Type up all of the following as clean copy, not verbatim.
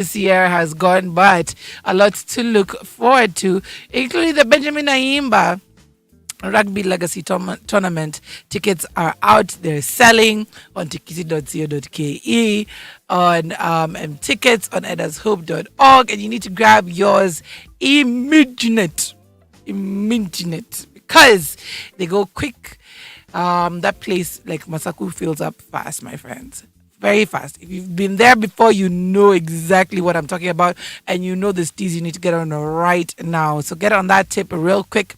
this year has gone, but a lot to look forward to, including the Benjamin Ayimba Rugby Legacy Tournament. Tickets are out. They're selling on tikiti.co.ke, on tickets on edashope.org, and you need to grab yours immediate, because they go quick. That place, like Masaku, fills up fast, my friends. Very fast. If you've been there before, you know exactly what I'm talking about, and you know the steez you need to get on right now. So get on that tip real quick.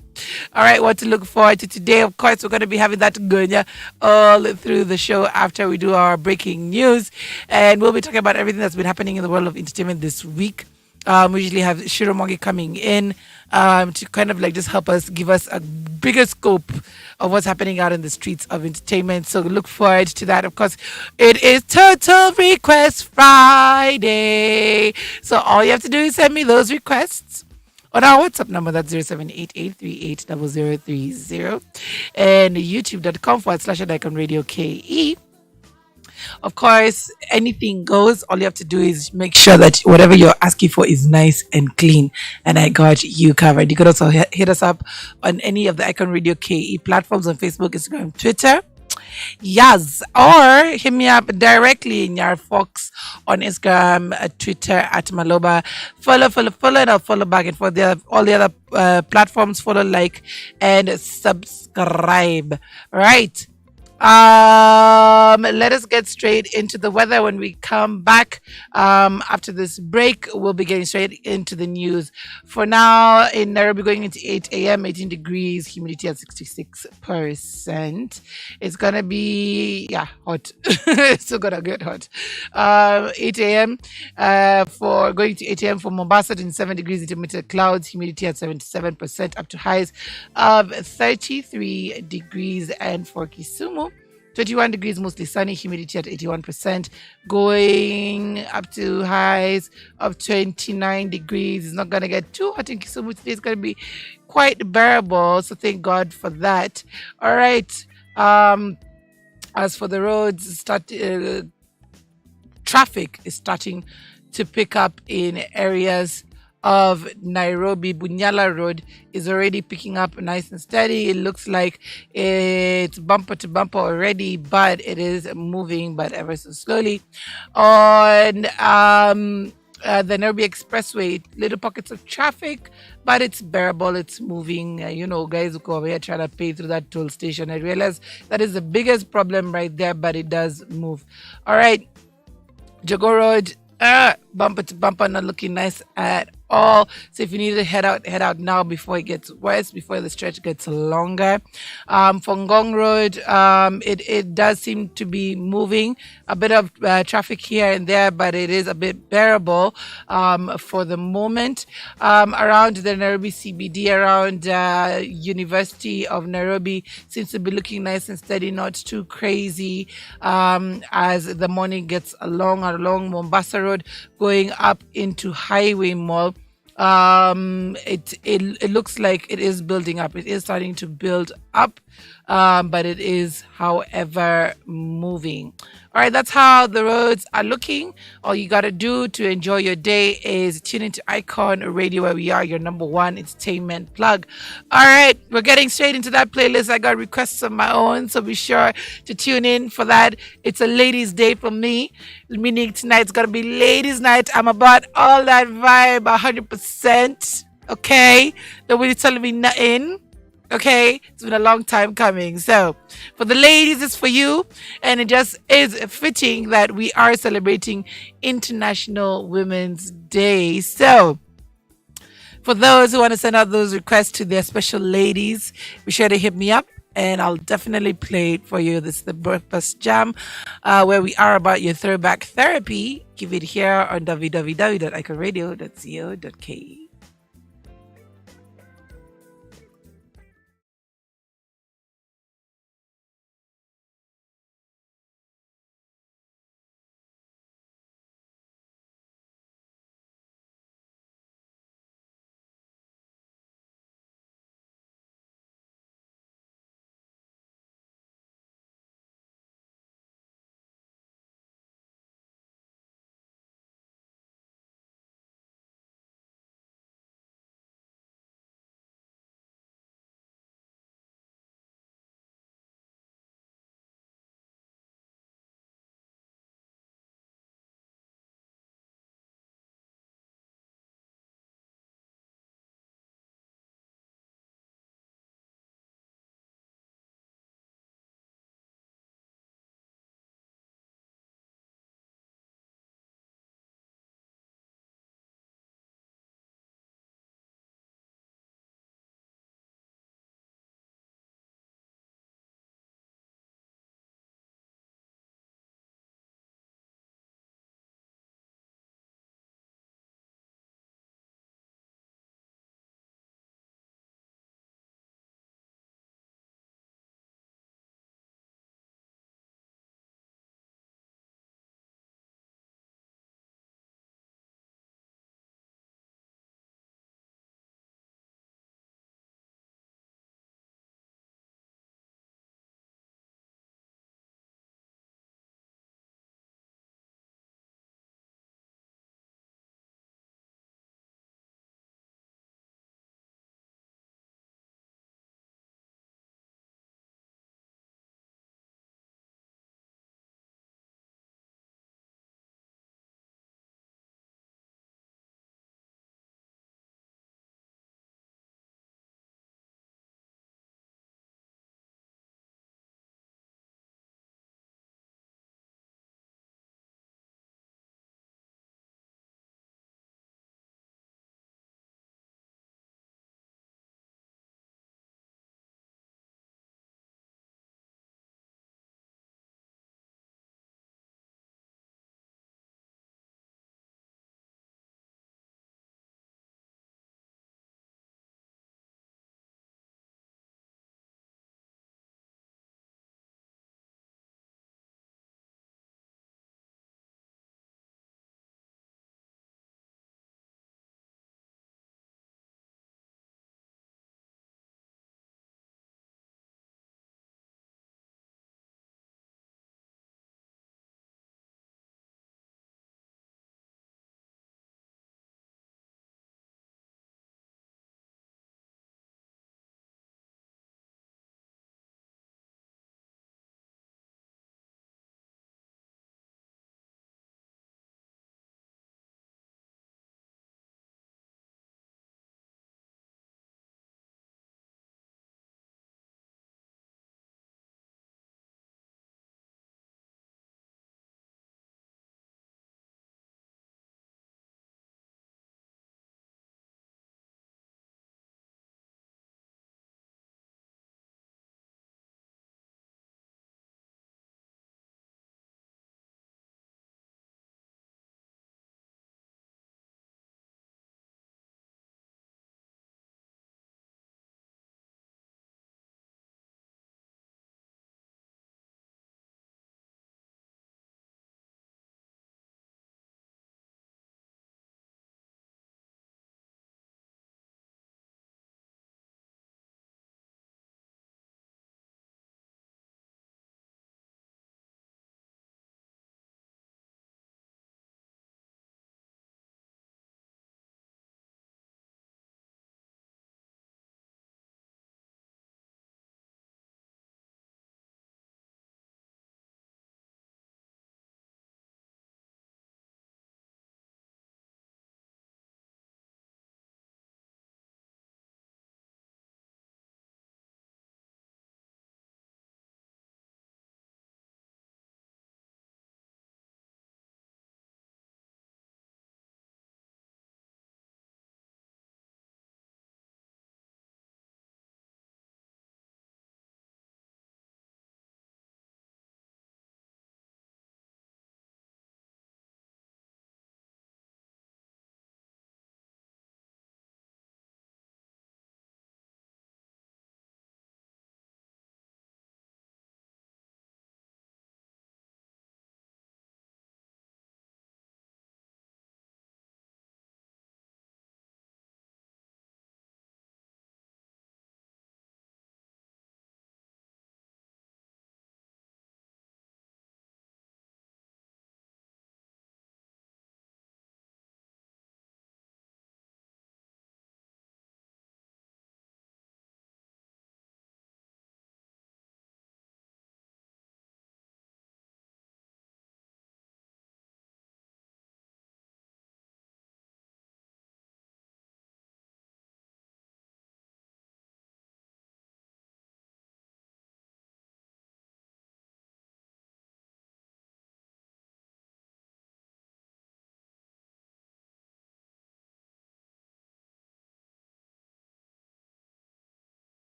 All right, what to look forward to today? Of course, we're going to be having that gunya all through the show after we do our breaking news, and we'll be talking about everything that's been happening in the world of entertainment this week. We usually have Mwangi coming in to kind of like just help us, give us a bigger scope of what's happening out in the streets of entertainment. So look forward to that. Of course, it is Total Request Friday. So all you have to do is send me those requests on our WhatsApp number. That's 0788380030, and youtube.com/icon radio KE. Of course, anything goes. All you have to do is make sure that whatever you're asking for is nice and clean. And I got you covered. You could also hit us up on any of the Icon Radio KE platforms on Facebook, Instagram, Twitter. Yes, or hit me up directly in your Fox on Instagram, Twitter at Maloba. Follow, and I'll follow back. And for all the other platforms, follow, like, and subscribe. Right. Let us get straight into the weather when we come back. After this break, we'll be getting straight into the news. For now, in Nairobi, going into 8 a.m., 18 degrees, humidity at 66%. It's gonna be hot. It's still gonna get hot. 8 a.m. For going to 8 a.m. for Mombasa, 27 degrees, intermittent clouds, humidity at 77%, up to highs of 33 degrees, and for Kisumu, 21 degrees, mostly sunny, humidity at 81%, going up to highs of 29 degrees. It's not going to get too hot in Kisumu today. It's going to be quite bearable, so thank God for that. All right. As for the roads, traffic is starting to pick up in areas of Nairobi. Bunyala Road is already picking up nice and steady. It looks like it's bumper to bumper already, but it is moving, but ever so slowly. On the Nairobi Expressway, little pockets of traffic, but it's bearable. It's moving. Guys who go over here trying to pay through that toll station. I realize that is the biggest problem right there, but it does move. All right. Jago Road, bumper to bumper, not looking nice at all. So if you need to head out now before it gets worse, before the stretch gets longer. For Ngong Road, it does seem to be moving. A bit of traffic here and there, but it is a bit bearable for the moment. Around the Nairobi CBD, around University of Nairobi, seems to be looking nice and steady, not too crazy as the morning gets along Mombasa Road, going up into Highway Mall. It looks like it is building up. It is starting to build up, but it is, however, moving. All right, that's how the roads are looking. All you got to do to enjoy your day is tune into Icon Radio, where we are your number one entertainment plug. All right, we're getting straight into that playlist. I got requests of my own, so be sure to tune in for that. It's a ladies' day for me, meaning tonight's going to be ladies' night. I'm about all that vibe 100%. Okay? Nobody's telling me nothing. Okay, it's been a long time coming. So, for the ladies, it's for you, and it just is fitting that we are celebrating International Women's Day. So, for those who want to send out those requests to their special ladies, be sure to hit me up, and I'll definitely play it for you. This is the Breakfast Jam, where we are about your throwback therapy. Give it here on www.iconradio.co.ke.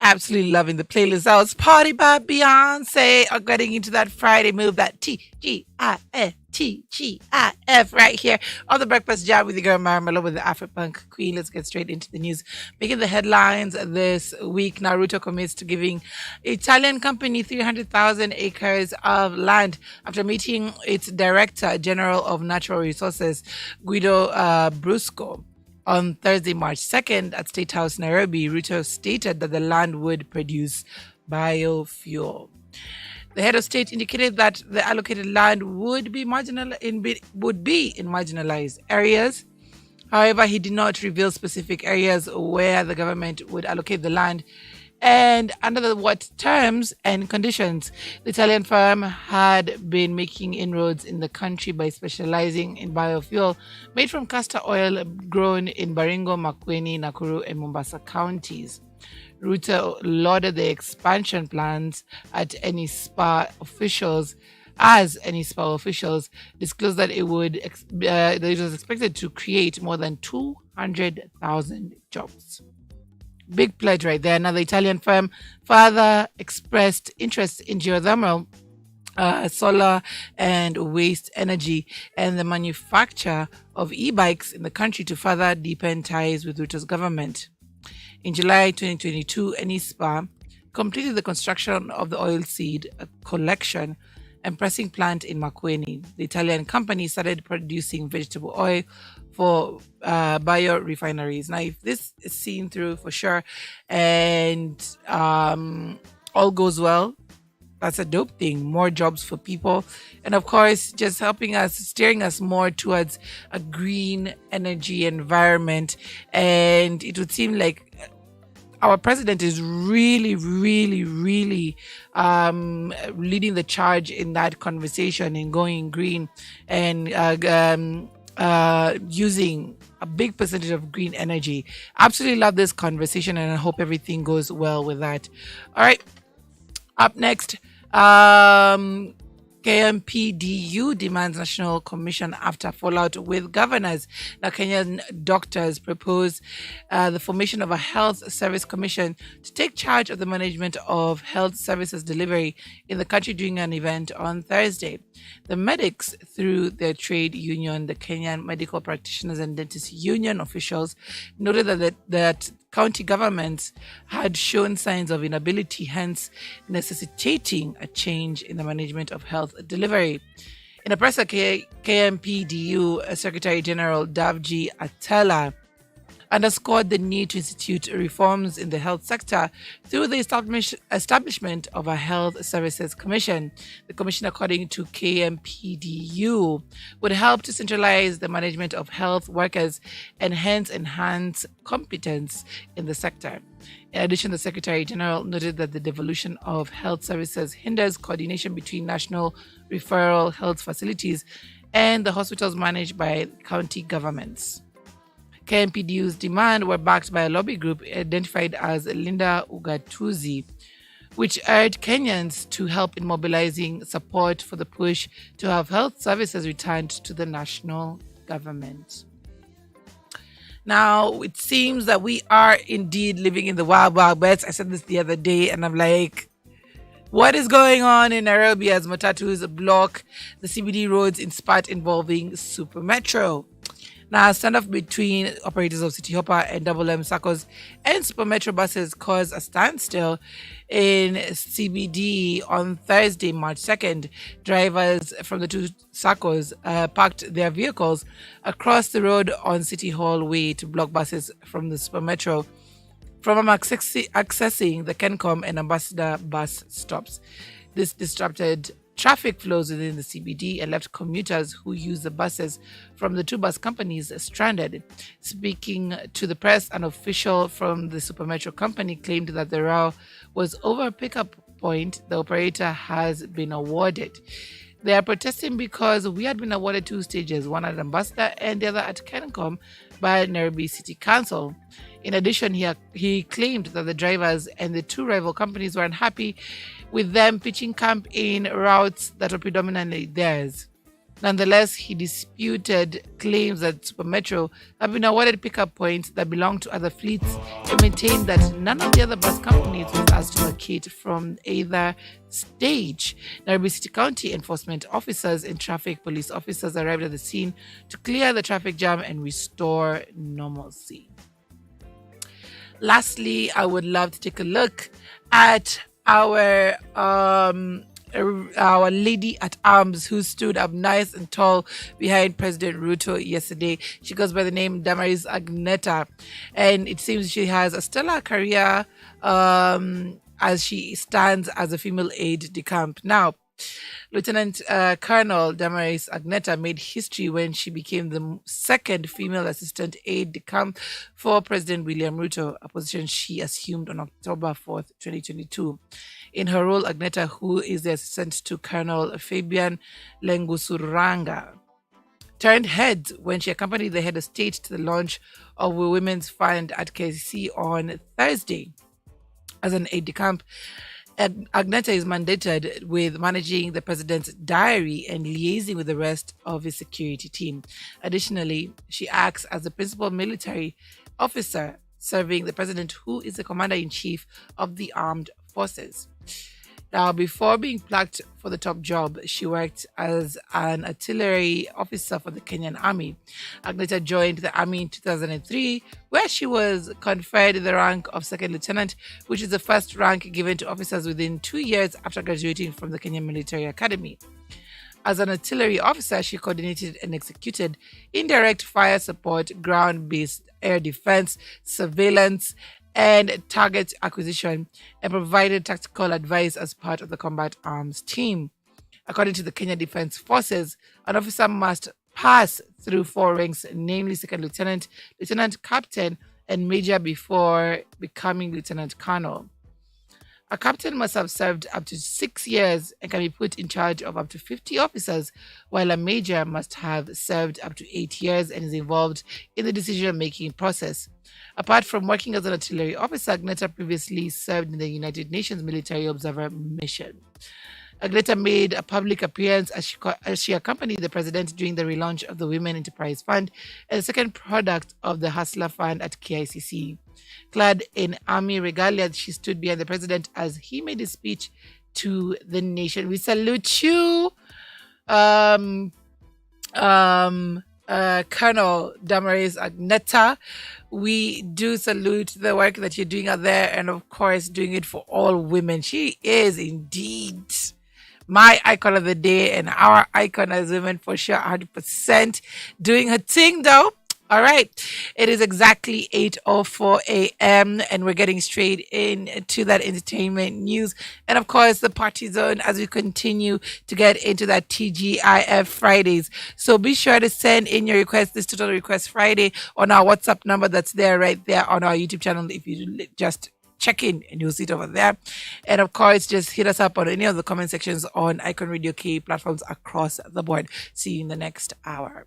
Absolutely loving the playlist. That was Party by Beyonce. Getting into that Friday move, that TGIF right here on the Breakfast Jam with your girl Myra Maloba with the Afro-Punk Queen. Let's get straight into the news. Making the headlines this week, Naruto commits to giving Italian company 300,000 acres of land after meeting its Director General of Natural Resources, Guido Brusco. On Thursday, March 2nd, at State House, Nairobi, Ruto stated that the land would produce biofuel. The head of state indicated that the allocated land would be in marginalized areas. However, he did not reveal specific areas where the government would allocate the land and under what terms and conditions. The Italian firm had been making inroads in the country by specializing in biofuel made from castor oil grown in Baringo, Makueni, Nakuru, and Mombasa counties. Ruto lauded the expansion plans at any spa officials disclosed that it was expected to create more than 200,000 jobs. Big pledge right there. Another Italian firm further expressed interest in geothermal, solar and waste energy, and the manufacture of e-bikes in the country to further deepen ties with Ruto's government. In July 2022, Enispa completed the construction of the oilseed collection and pressing plant in Makueni. The Italian company started producing vegetable oil for biorefineries. Now, if this is seen through for sure and all goes well, that's a dope thing. More jobs for people. And of course, just steering us more towards a green energy environment. And it would seem like our president is really, really, really leading the charge in that conversation and going green and using a big percentage of green energy. Absolutely love this conversation, and I hope everything goes well with that. All right. Up next, KMPDU demands National Commission after fallout with governors. Now, Kenyan doctors propose the formation of a Health Service Commission to take charge of the management of health services delivery in the country during an event on Thursday. The medics, through their trade union, the Kenyan Medical Practitioners and Dentists Union officials, noted that county governments had shown signs of inability, hence necessitating a change in the management of health delivery. In a press at KMPDU, Secretary General Davji Atela underscored the need to institute reforms in the health sector through the establishment of a Health Services Commission. The commission, according to KMPDU, would help to centralize the management of health workers and hence enhance competence in the sector. In addition, the Secretary General noted that the devolution of health services hinders coordination between national referral health facilities and the hospitals managed by county governments. KMPDU's demand were backed by a lobby group identified as Linda Ugatuzi, which urged Kenyans to help in mobilizing support for the push to have health services returned to the national government. Now, it seems that we are indeed living in the wild, wild west. I said this the other day, and I'm like, what is going on in Nairobi as matatus block the CBD roads in spot involving Super Metro? Now, standoff between operators of City Hopper and Double M Circles and Super Metro buses caused a standstill in CBD on Thursday, March 2nd. Drivers from the two circles parked their vehicles across the road on City Hall Way to block buses from the Super Metro from accessing the Kencom and Ambassador bus stops. This disrupted traffic flows within the CBD and left commuters who use the buses from the two bus companies stranded. Speaking to the press, an official from the Super Metro company claimed that the row was over a pickup point the operator has been awarded. They are protesting because we had been awarded two stages, one at Ambassador and the other at Kencom by Nairobi City Council. In addition, he claimed that the drivers and the two rival companies were unhappy with them pitching camp in routes that were predominantly theirs. Nonetheless, he disputed claims that Supermetro have been awarded pickup points that belong to other fleets and maintained that none of the other bus companies was asked to vacate from either stage. Nairobi City County enforcement officers and traffic police officers arrived at the scene to clear the traffic jam and restore normalcy. Lastly, I would love to take a look at our lady at arms who stood up nice and tall behind President Ruto yesterday. She goes by the name Damaris Agneta, and it seems she has a stellar career as she stands as a female aide de camp. Now, Lieutenant Colonel Damaris Agneta made history when she became the second female assistant aide de camp for President William Ruto, a position she assumed on October 4th, 2022. In her role, Agneta, who is the assistant to Colonel Fabian Lengusuranga, turned heads when she accompanied the head of state to the launch of a women's fund at KCC on Thursday. As an aide de camp, Agneta is mandated with managing the president's diary and liaising with the rest of his security team. Additionally, she acts as the principal military officer serving the president, who is the commander in chief of the armed forces. Now, before being plucked for the top job, she worked as an artillery officer for the Kenyan Army. Agneta joined the Army in 2003, where she was conferred the rank of second lieutenant, which is the first rank given to officers within 2 years after graduating from the Kenyan Military Academy. As an artillery officer, she coordinated and executed indirect fire support, ground-based air defense, surveillance, and target acquisition, and provided tactical advice as part of the combat arms team. According to the Kenya Defense Forces, an officer must pass through 4 ranks, namely second lieutenant, lieutenant captain, and major before becoming lieutenant colonel. A captain must have served up to 6 years and can be put in charge of up to 50 officers, while a major must have served up to 8 years and is involved in the decision-making process. Apart from working as an artillery officer, Agneta previously served in the United Nations Military Observer Mission. Agneta made a public appearance as she accompanied the president during the relaunch of the Women Enterprise Fund and the second product of the Hustler Fund at KICC. Clad in army regalia, she stood behind the president as he made his speech to the nation. We salute you, Colonel Damaris Agneta. We do salute the work that you're doing out there, and of course, doing it for all women. She is indeed my icon of the day and our icon as women for sure, 100%. Doing her thing though. All right. It is exactly 8:04 a.m. and we're getting straight into that entertainment news. And of course, the party zone as we continue to get into that TGIF Fridays. So be sure to send in your request, this Total Request Friday, on our WhatsApp number that's there right there on our YouTube channel. If you just check in and you'll see it over there. And of course, just hit us up on any of the comment sections on Icon Radio K platforms across the board. See you in the next hour.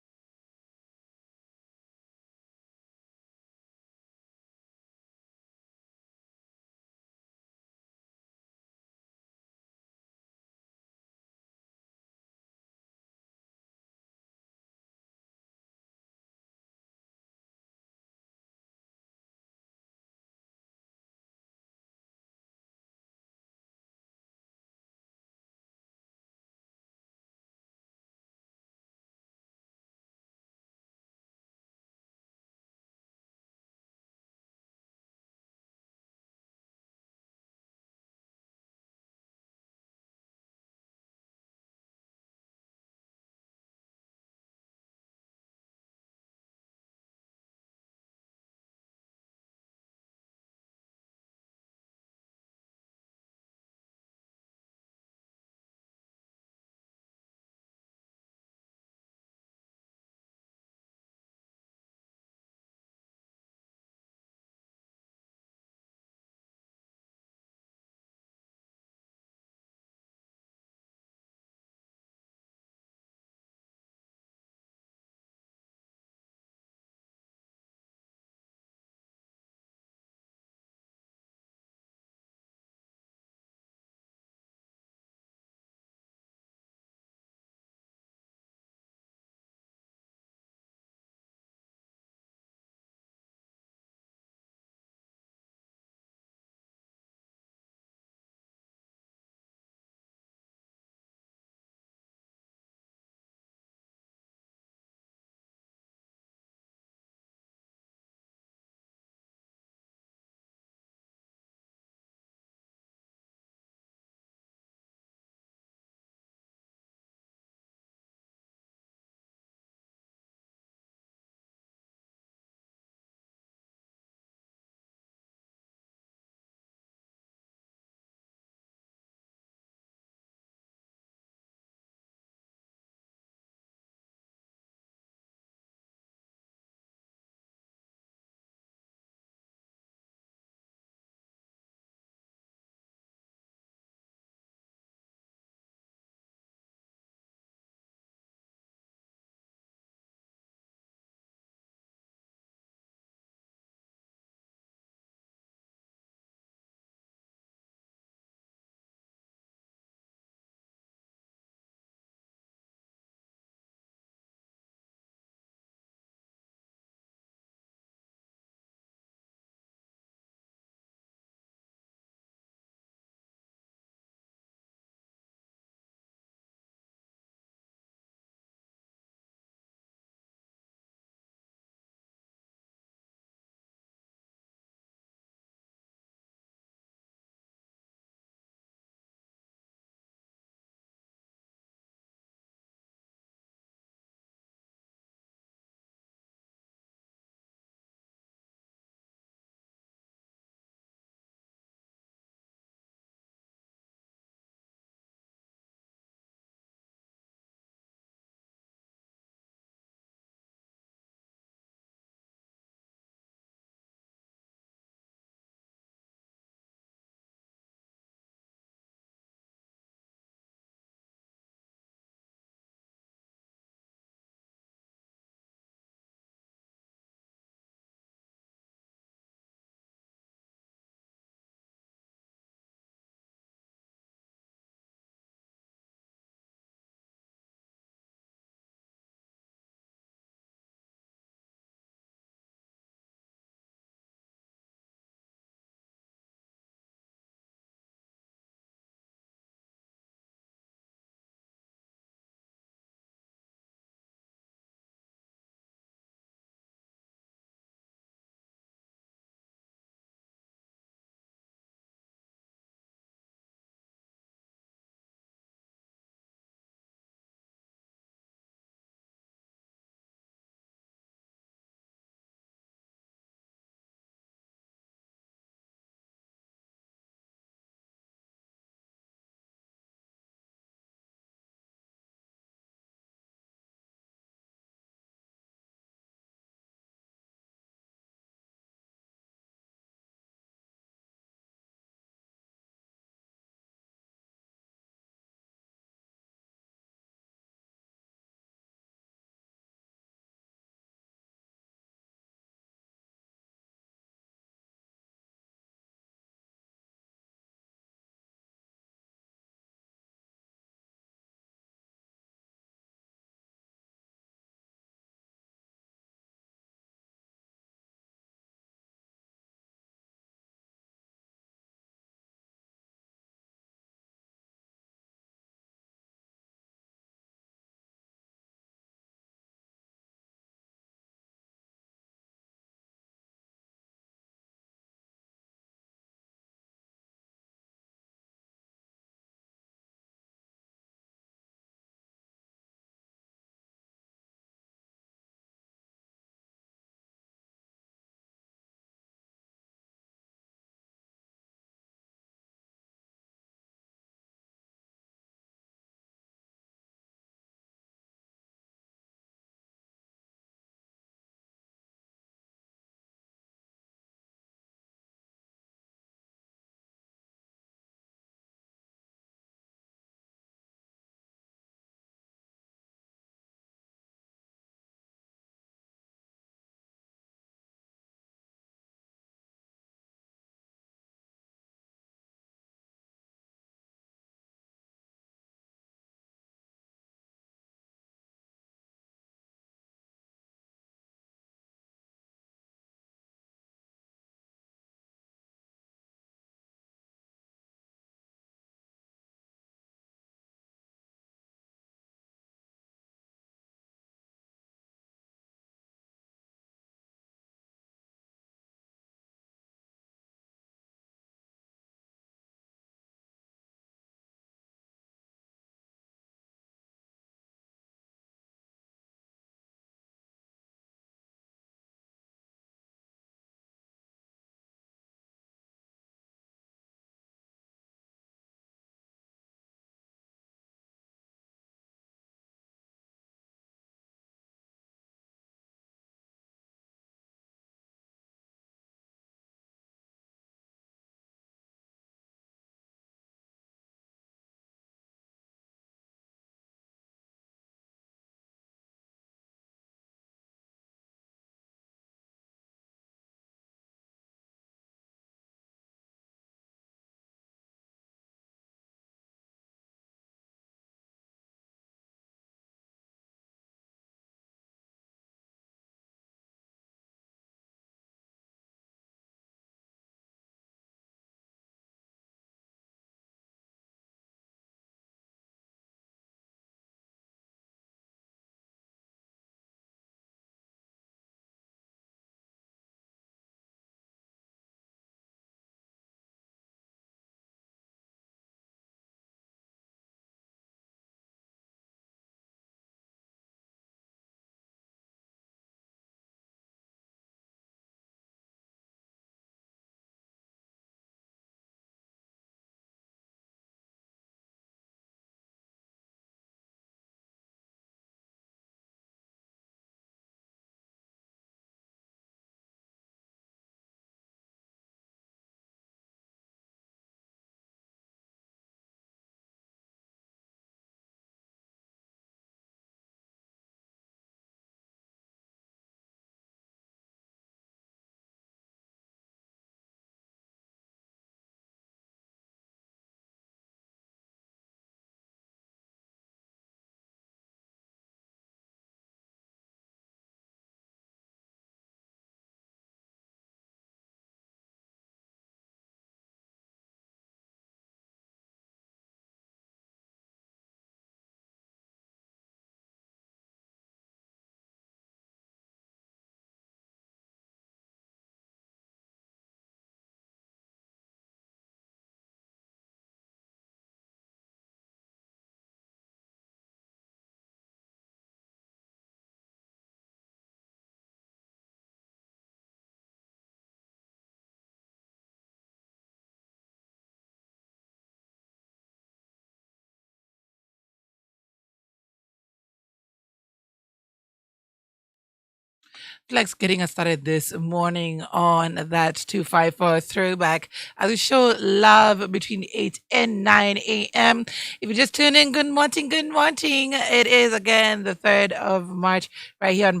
Flex getting us started this morning on that 254 throwback as we show love between 8 and 9 a.m. If you just tune in, good morning, good morning. It is again the 3rd of March right here on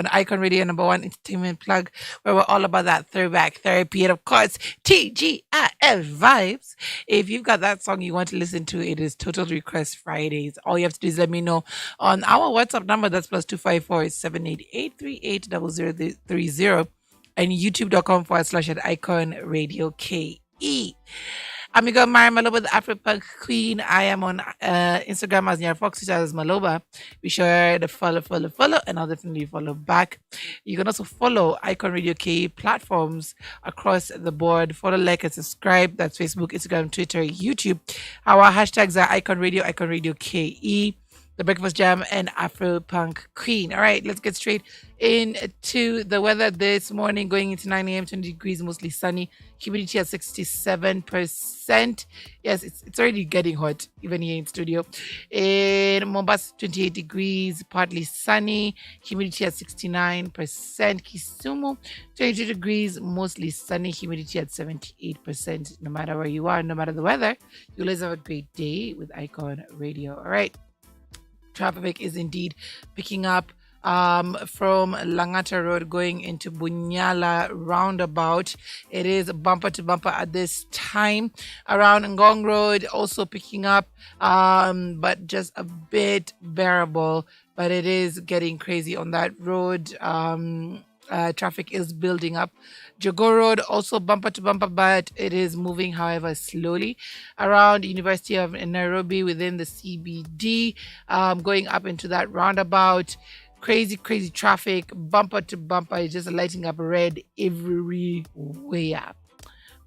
Icon Radio, number one entertainment plug, where we're all about that throwback therapy and, of course, TGIF vibes. If you've got that song you want to listen to, it is Total Request Fridays. All you have to do is let me know on our WhatsApp number. That's +254 788 3830 and youtube.com/ at Icon Radio KE. I'm your girl, Myra Maloba, the Afro-Punk Queen. I am on Instagram as Myra Fox, Twitter as Maloba. Be sure to follow, and I'll definitely follow back. You can also follow Icon Radio KE platforms across the board. Follow, like, and subscribe. That's Facebook, Instagram, Twitter, YouTube. Our hashtags are Icon Radio KE, The Breakfast Jam, and Afro Punk Queen. All right, let's get straight into the weather this morning. Going into 9 a.m., 20 degrees, mostly sunny. Humidity at 67%. Yes, it's already getting hot, even here in studio. In Mombasa, 28 degrees, partly sunny. Humidity at 69%. Kisumu, 22 degrees, mostly sunny. Humidity at 78%. No matter where you are, no matter the weather, you'll always have a great day with Icon Radio. All right. Traffic is indeed picking up from Langata Road going into Bunyala roundabout. It is bumper to bumper at this time. Around Ngong Road also picking up, but just a bit bearable. But it is getting crazy on that road. Traffic is building up. Jogo Road also bumper to bumper, but it is moving, however, slowly. Around University of Nairobi within the CBD, going up into that roundabout. Crazy traffic, bumper to bumper, is just lighting up red everywhere.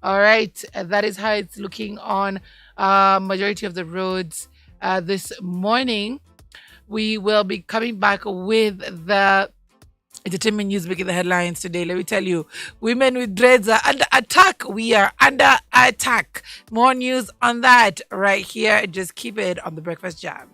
All right, that is how it's looking on majority of the roads this morning. We will be coming back with the entertainment news making the headlines today. Let me tell you, women with dreads are under attack. We are under attack. More news on that right here. Just keep it on the Breakfast Jam.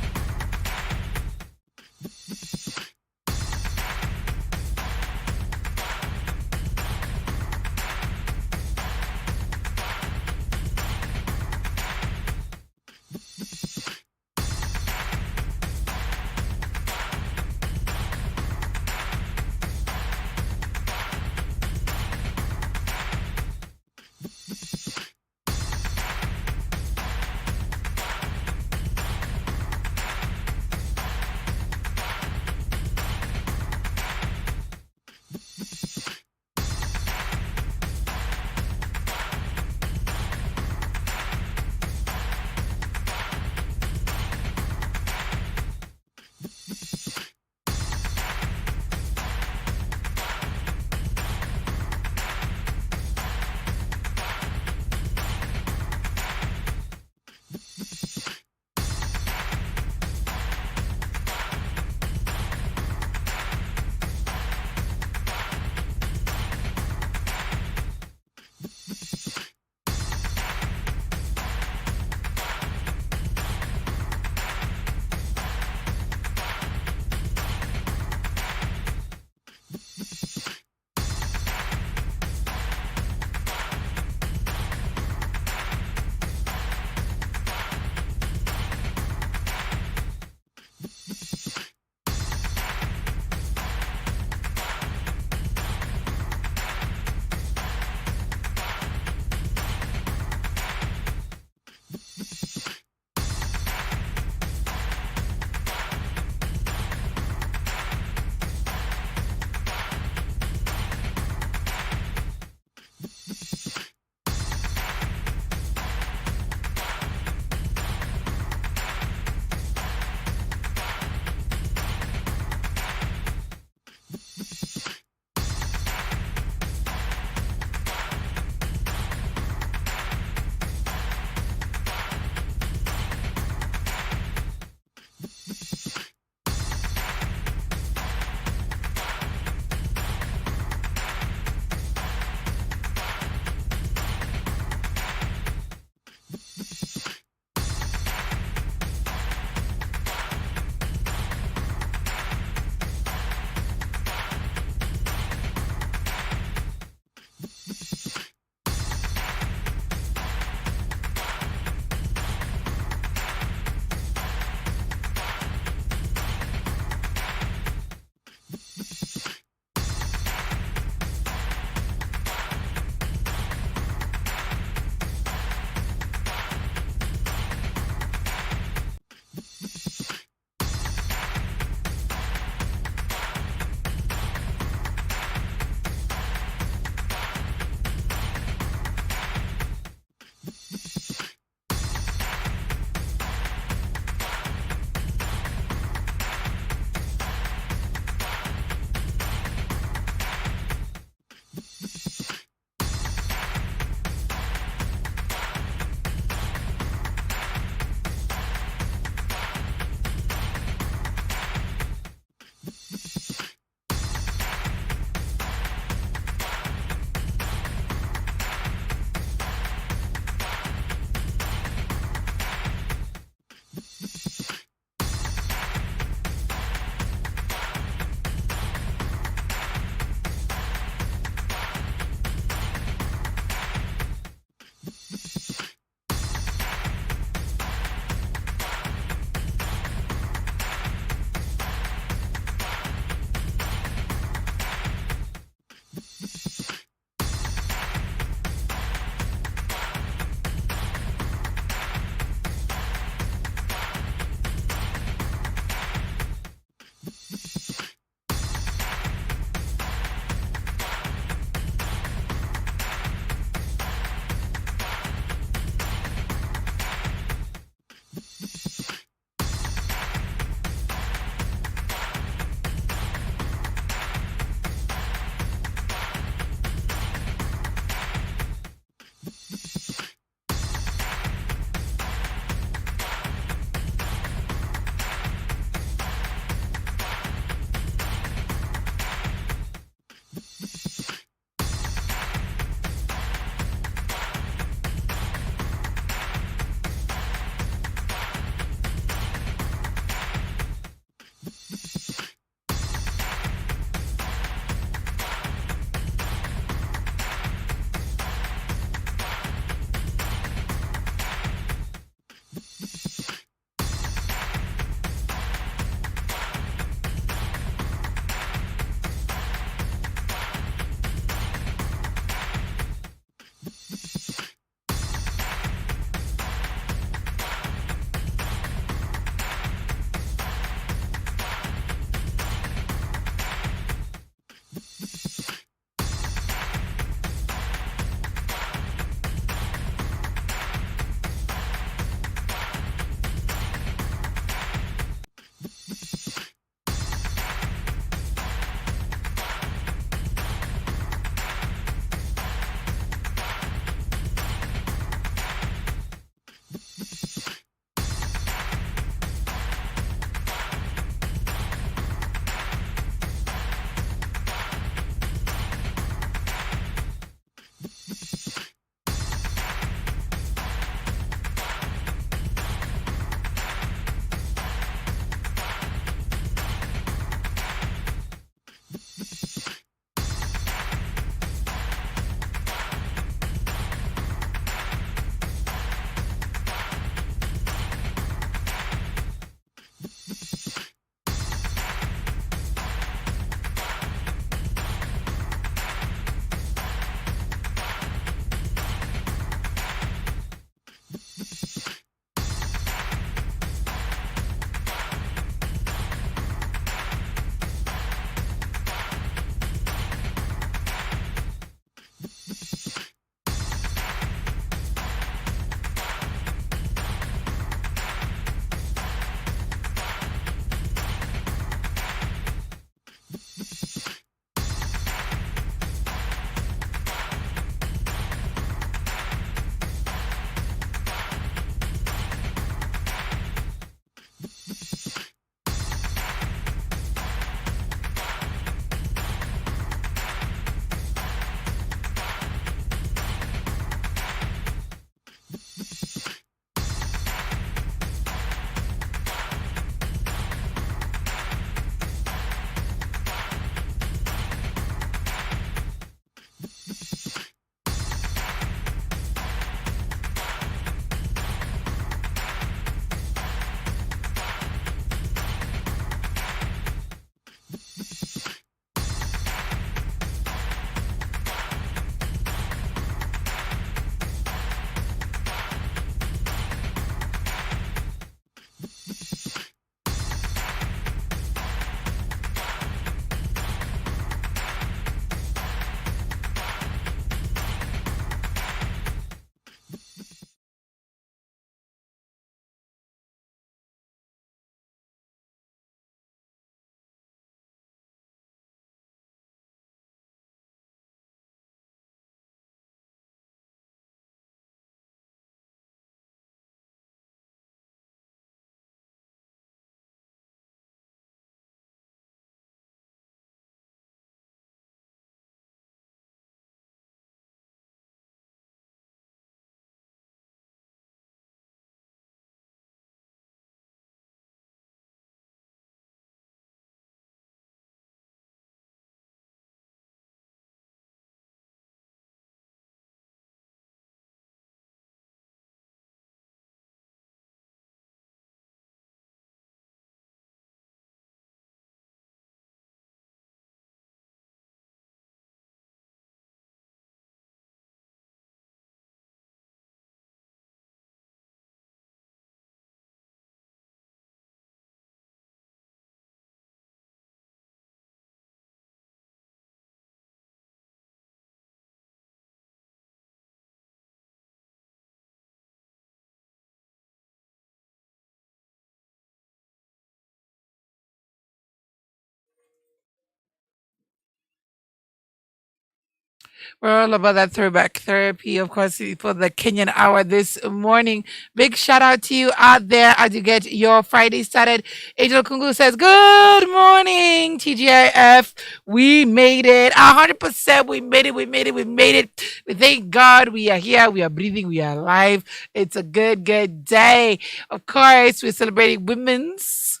We're all about that throwback therapy, of course, for the Kenyan hour this morning. Big shout out to you out there as you get your Friday started. Angel Kungu says, good morning, TGIF. We made it. 100%. We made it. We made it. We made it. We thank God we are here. We are breathing. We are alive. It's a good, good day. Of course, we're celebrating women's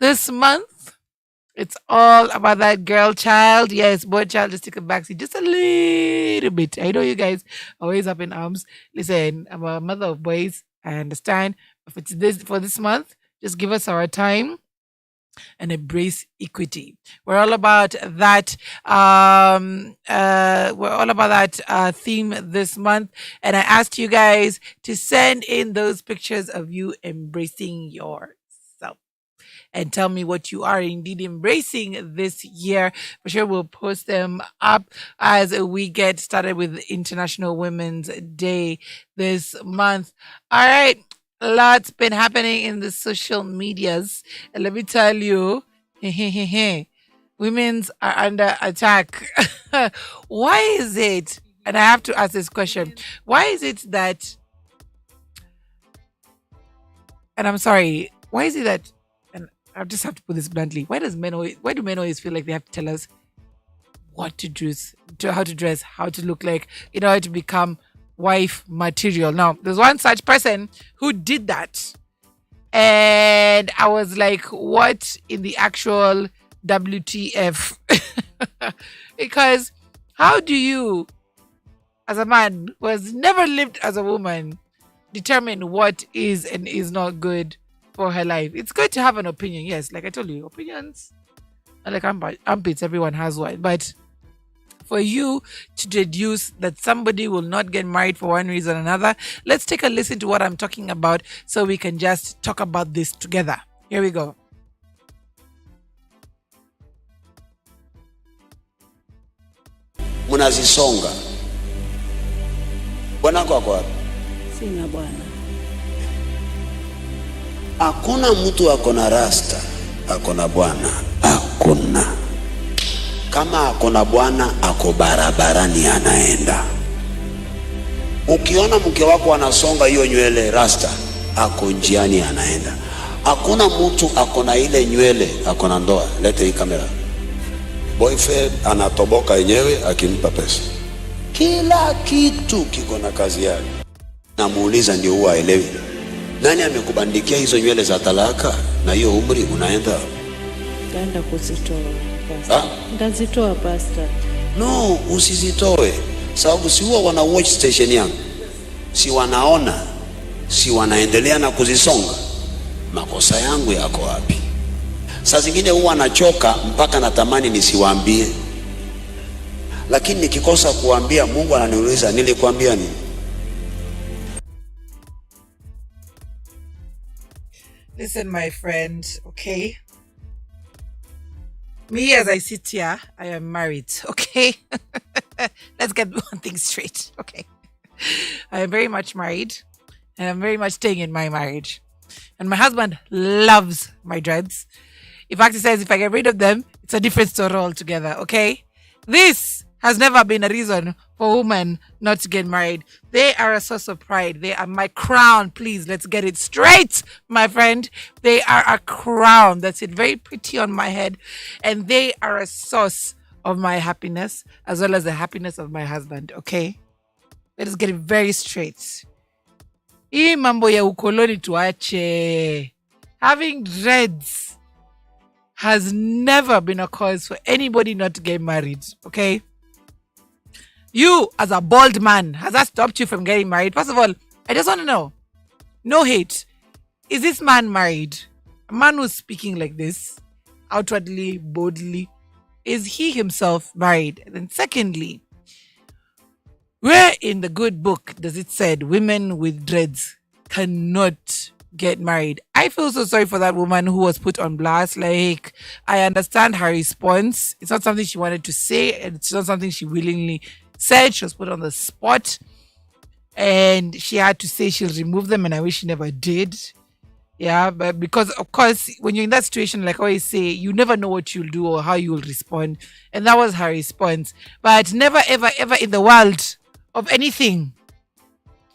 this month. It's all about that girl child. Yes, boy child, just take a backseat just a little bit. I know you guys are always up in arms. Listen, I'm a mother of boys. I understand. If it's this for this month, just give us our time and embrace equity. We're all about that. We're all about that theme this month. And I asked you guys to send in those pictures of you embracing yourself and tell me what you are indeed embracing this year. For sure, we'll post them up as we get started with International Women's Day this month. All right. Lots been happening in the social medias. And let me tell you, women's are under attack. Why is it? And I have to ask this question. Why is it that, and I'm sorry, why is it that, and I just have to put this bluntly, why do men always feel like they have to tell us what to dress, how to dress, how to look like in order to become wife material? Now, there's one such person who did that. And I was like, what in the actual WTF? Because how do you, as a man who has never lived as a woman, determine what is and is not good for her life? It's good to have an opinion. Yes, like I told you, opinions are like armpits. Everyone has one. But for you to deduce that somebody will not get married for one reason or another, let's take a listen to what I'm talking about so we can just talk about this together. Here we go. Munazisonga. Bwana kwa kwa. Sina bwana. Hakuna mtu akona rasta, akona bwana. Hakuna. Kama akona bwana, ako barabarani anaenda. Ukiona mke wako anasonga hiyo nywele rasta, ako njiani anaenda. Hakuna mtu akona ile nywele, akona ndoa. Lete hii kamera. Boyfriend anatoboka yenyewe akimpa pesa. Kila kitu kiko na kazi yake. Namuuliza ndio huwa elewi. Nani amekubandikia hizo nywele za talaka na hiyo umri unaenda? Nitaenda kuzitoa pastor. Nitazitoa pastor. No, usizitoe. Sababu si huwa wana watch station yangu. Si wanaona. Si wanaendelea na kuzisonga. Makosa yangu yako wapi? Saa zingine huwa nachoka mpaka natamani nisiwaambie. Lakini nikikosa kuambia, Mungu ananiuliza nilikwambia nini? Listen, my friend, okay? Me, as I sit here, I am married, okay? Let's get one thing straight, okay? I am very much married, and I'm very much staying in my marriage. And my husband loves my dreads. In fact, he says if I get rid of them, it's a different story altogether, okay? This has never been a reason for women not to get married. They are a source of pride. They are my crown. Please, let's get it straight, my friend. They are a crown that sit very pretty on my head. And they are a source of my happiness, as well as the happiness of my husband, okay? Let us get it very straight. Hii mambo ya ukoloni tuache. Having dreads has never been a cause for anybody not to get married, okay? You, as a bald man, has that stopped you from getting married? First of all, I just want to know, no hate, is this man married? A man who's speaking like this, outwardly, boldly, is he himself married? And then secondly, where in the good book does it say women with dreads cannot get married? I feel so sorry for that woman who was put on blast. Like, I understand her response. It's not something she wanted to say. And it's not something she willingly said. She was put on the spot. And she had to say she'll remove them. And I wish she never did. Yeah, but because of course, when you're in that situation, like I always say, you never know what you'll do or how you'll respond. And that was her response. But never, ever, ever in the world of anything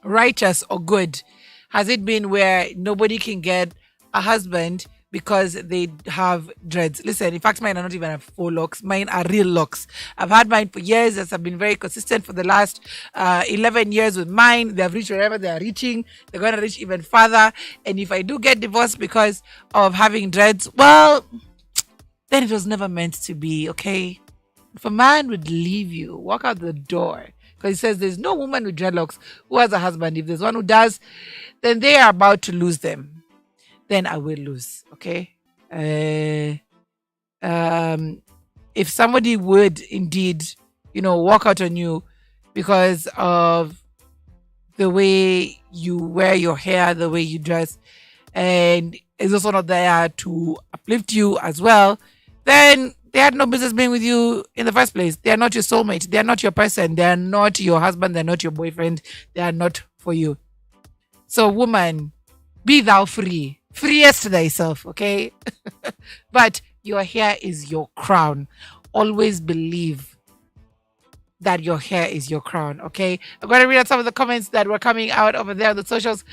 righteous or good has it been where nobody can get a husband because they have dreads. Listen, in fact, mine are not even have faux locks. Mine are real locks. I've had mine for years. As I've been very consistent for the last 11 years with mine. They have reached wherever they are reaching. They're going to reach even further. And if I do get divorced because of having dreads, well, then it was never meant to be, okay? If a man would leave you, walk out the door, because he says there's no woman with dreadlocks who has a husband. If there's one who does, then they are about to lose them. Then I will lose, okay? Uh, if somebody would indeed, walk out on you because of the way you wear your hair, the way you dress, and is also not there to uplift you as well, then they had no business being with you in the first place. They are not your soulmate. They are not your person. They are not your husband. They're not your boyfriend. They are not for you. So, woman, be thou free. Freest thyself, okay? But your hair is your crown. Always believe that your hair is your crown, okay? I'm going to read out some of the comments that were coming out over there on the socials.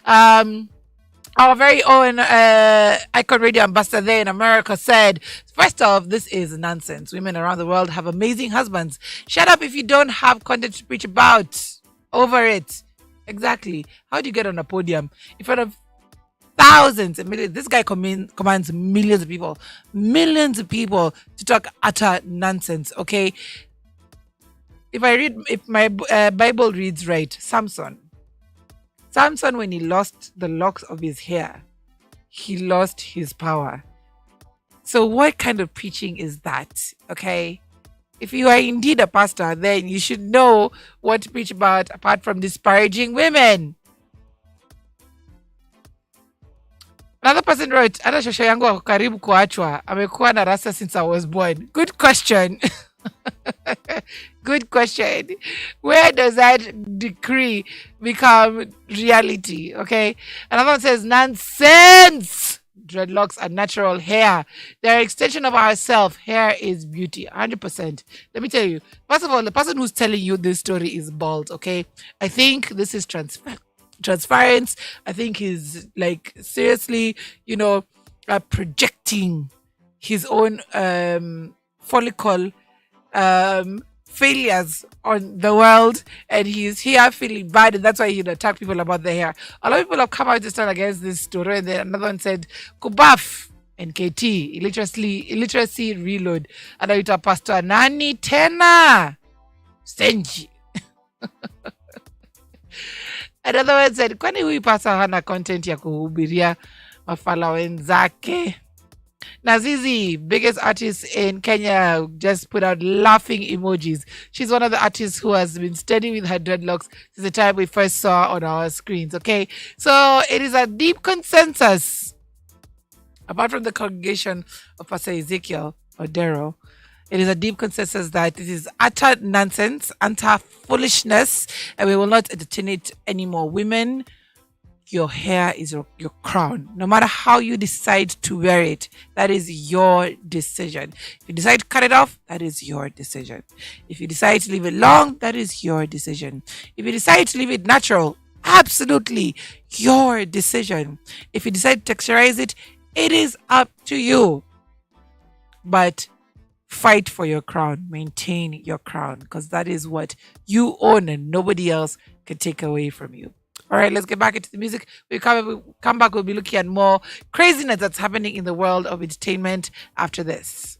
Our very own Icon Radio ambassador there in America said, first off, this is nonsense. Women around the world have amazing husbands. Shut up if you don't have content to preach about. Over it. Exactly. How do you get on a podium in front of thousands and millions? This guy commands millions of people to talk utter nonsense, okay? If my Bible reads right, Samson, when he lost the locks of his hair, he lost his power. So what kind of preaching is that? Okay? If you are indeed a pastor, then you should know what to preach about apart from disparaging women. Another person wrote, hata shosho yangu wako karibu kuachwa. Amekuwa na rasta since I was born. Good question. Good question. Where does that decree become reality? Okay. Another one says, nonsense. Dreadlocks are natural hair. They're an extension of ourselves. Hair is beauty. 100%. Let me tell you. First of all, the person who's telling you this story is bald. Okay. I think this is transference. I think he's like seriously, projecting his own follicle failures on the world, and he's here feeling bad, and that's why he'd attack people about their hair. A lot of people have come out to stand against this story, and then another one said, Kubaf and KT, illiteracy reload. And I Pastor Nani Tena Stenji. Another one said, kwani huyu pasa hana content ya kuhubiria mafala wenzake? Nazizi, biggest artist in Kenya, just put out laughing emojis. She's one of the artists who has been steady with her dreadlocks since the time we first saw on our screens, okay? So it is a deep consensus, apart from the congregation of Pastor Ezekiel or Daryl, it is a deep consensus that this is utter nonsense, utter foolishness, and we will not entertain it anymore. Women, your hair is your crown. No matter how you decide to wear it, that is your decision. If you decide to cut it off, that is your decision. If you decide to leave it long, that is your decision. If you decide to leave it natural, absolutely your decision. If you decide to texturize it, it is up to you. But fight for your crown. Maintain your crown, because that is what you own and nobody else can take away from you. All right, let's get back into the music. We come back, we'll be looking at more craziness that's happening in the world of entertainment after this.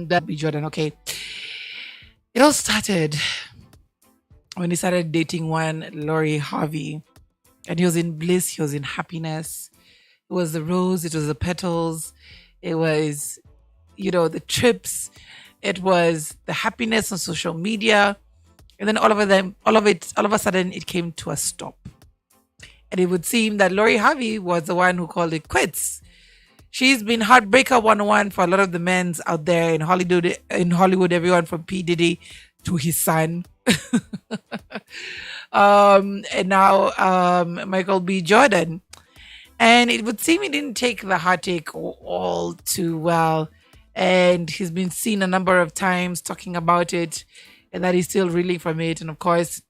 that be Jordan. Okay, it all started when he started dating one Lori Harvey, and he was in bliss. He was in happiness. It was the rose. It was the petals. It was, the trips. It was the happiness on social media. And then all of a sudden, it came to a stop. And it would seem that Lori Harvey was the one who called it quits. She's been heartbreaker 101 for a lot of the men's out there in Hollywood. Everyone from P Diddy to his son, and now Michael B. Jordan. And it would seem he didn't take the heartache all too well. And he's been seen a number of times talking about it and that he's still reeling from it. And of course,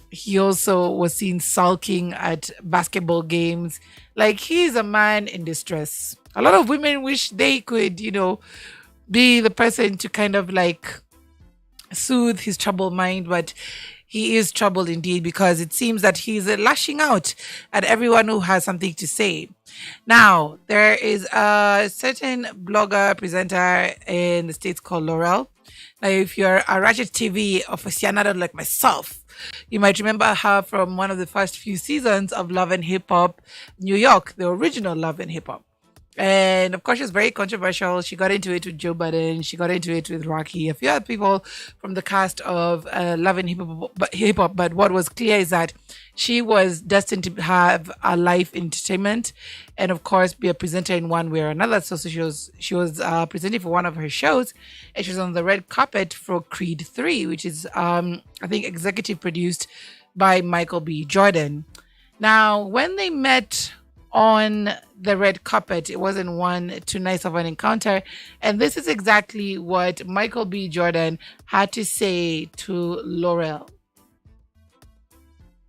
he also was seen sulking at basketball games. Like, he's a man in distress. A lot of women wish they could, be the person to kind of like soothe his troubled mind, but he is troubled indeed, because it seems that he's lashing out at everyone who has something to say. Now, there is a certain blogger, presenter in the States called Laurel. Now, if you're a Ratchet TV aficionado like myself, you might remember her from one of the first few seasons of Love and Hip Hop New York, the original Love and Hip Hop. And of course, she was very controversial. She got into it with Joe Budden. She got into it with Rocky. A few other people from the cast of Love and Hip Hop. But what was clear is that she was destined to have a life entertainment, and of course, be a presenter in one way or another. So she was presenting for one of her shows, and she was on the red carpet for Creed 3, which is I think executive produced by Michael B. Jordan. Now, when they met on the red carpet, it wasn't one too nice of an encounter. And this is exactly what Michael B. Jordan had to say to Laurel.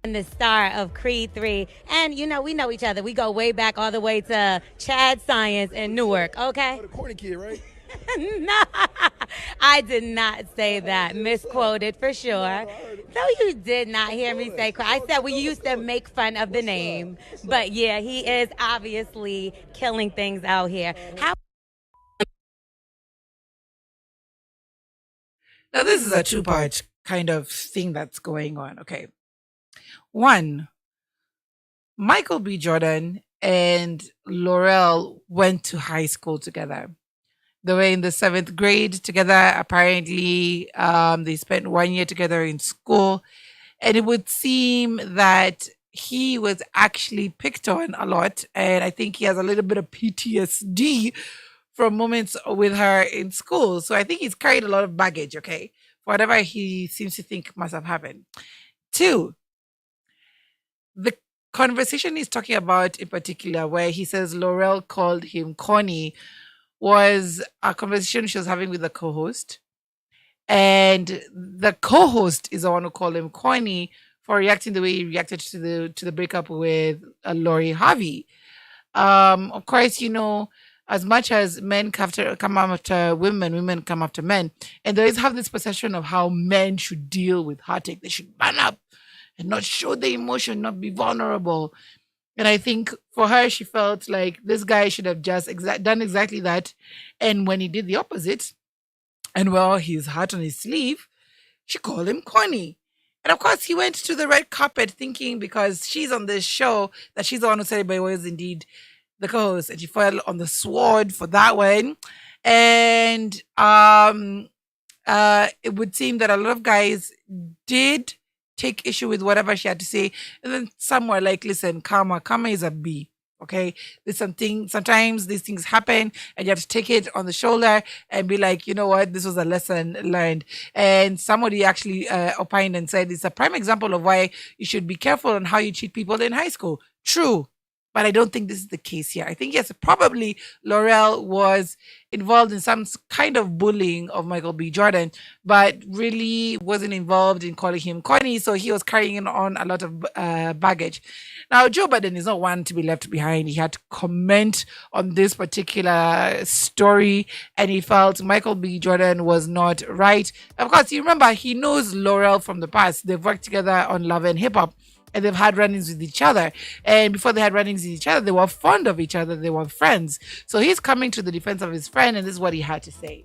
The star of Creed 3. And, we know each other. We go way back all the way to Chad Science in Newark, okay? The corny kid, right? No, I did not say that. Misquoted for sure. No, you did not hear me say. I said we used to make fun of the name. But yeah, he is obviously killing things out here. Now, this is a two-part kind of thing that's going on. Okay. One, Michael B. Jordan and Laurel went to high school together. They were in the 7th grade together. Apparently, they spent 1 year together in school. And it would seem that he was actually picked on a lot. And I think he has a little bit of PTSD from moments with her in school. So I think he's carried a lot of baggage, okay, for whatever he seems to think must have happened. 2, the conversation he's talking about in particular, where he says Laurel called him corny, was a conversation she was having with the co-host. And the co-host is the one who called him corny for reacting the way he reacted to the breakup with Lori Harvey. Of course, as much as men come after women, women come after men. And they always have this perception of how men should deal with heartache. They should man up and not show the emotion, not be vulnerable. And I think for her, she felt like this guy should have just done exactly that. And when he did the opposite, and his heart on his sleeve, she called him corny. And of course, he went to the red carpet thinking, because she's on this show, that she's the one who said it, but it was indeed the co-host. And she fell on the sword for that one. And it would seem that a lot of guys did take issue with whatever she had to say. And then some were like, listen, karma is a B. Okay. There's sometimes these things happen and you have to take it on the shoulder and be like, you know what, this was a lesson learned. And somebody actually opined and said, it's a prime example of why you should be careful on how you treat people in high school. True. But I don't think this is the case here. I think, yes, probably Laurel was involved in some kind of bullying of Michael B. Jordan, but really wasn't involved in calling him corny. So he was carrying on a lot of baggage. Now, Joe Budden is not one to be left behind. He had to comment on this particular story, and he felt Michael B. Jordan was not right. Of course, you remember, he knows Laurel from the past. They've worked together on Love and Hip Hop. and they've had run-ins with each other. And before they had run-ins with each other, they were fond of each other. They were friends. So he's coming to the defense of his friend, and this is what he had to say.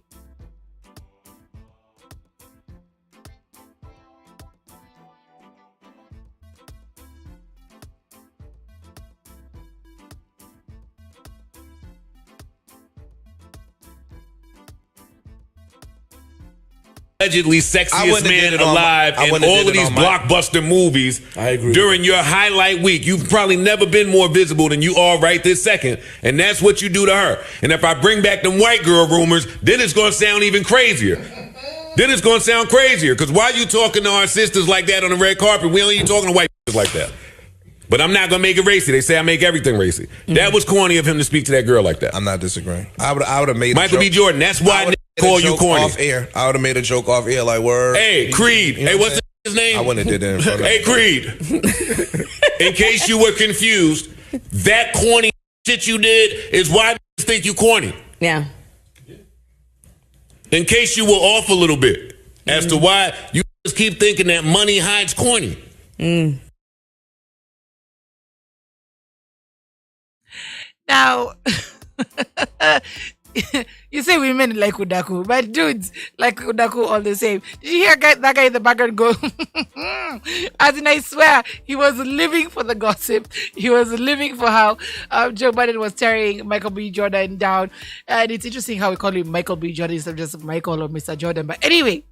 Allegedly sexiest man alive in all of these blockbuster movies. I agree. During your highlight week, you've probably never been more visible than you are right this second, and that's what you do to her. And if I bring back them white girl rumors, then it's gonna sound even crazier. Because why you talking to our sisters like that on the red carpet? We only talking to white like that. But I'm not gonna make it racy. They say I make everything racy. That was corny of him to speak to that girl like that. I'm not disagreeing. I would have made Michael B. Jordan. That's why I call you corny. Off air. I would have made a joke off air like word. Hey, Creed. You know hey, what's his name? I wouldn't have did that in front of Hey, Creed. In case you were confused, that corny shit you did is why niggas think you corny. Yeah. In case you were off a little bit as to why you just keep thinking that money hides corny. Now, you say women like Udaku, but dudes like Udaku all the same. Did you hear that guy in the background go? As in, I swear, he was living for the gossip. He was living for how Joe Biden was tearing Michael B. Jordan down. And it's interesting how we call him Michael B. Jordan instead of just Michael or Mr. Jordan. But anyway,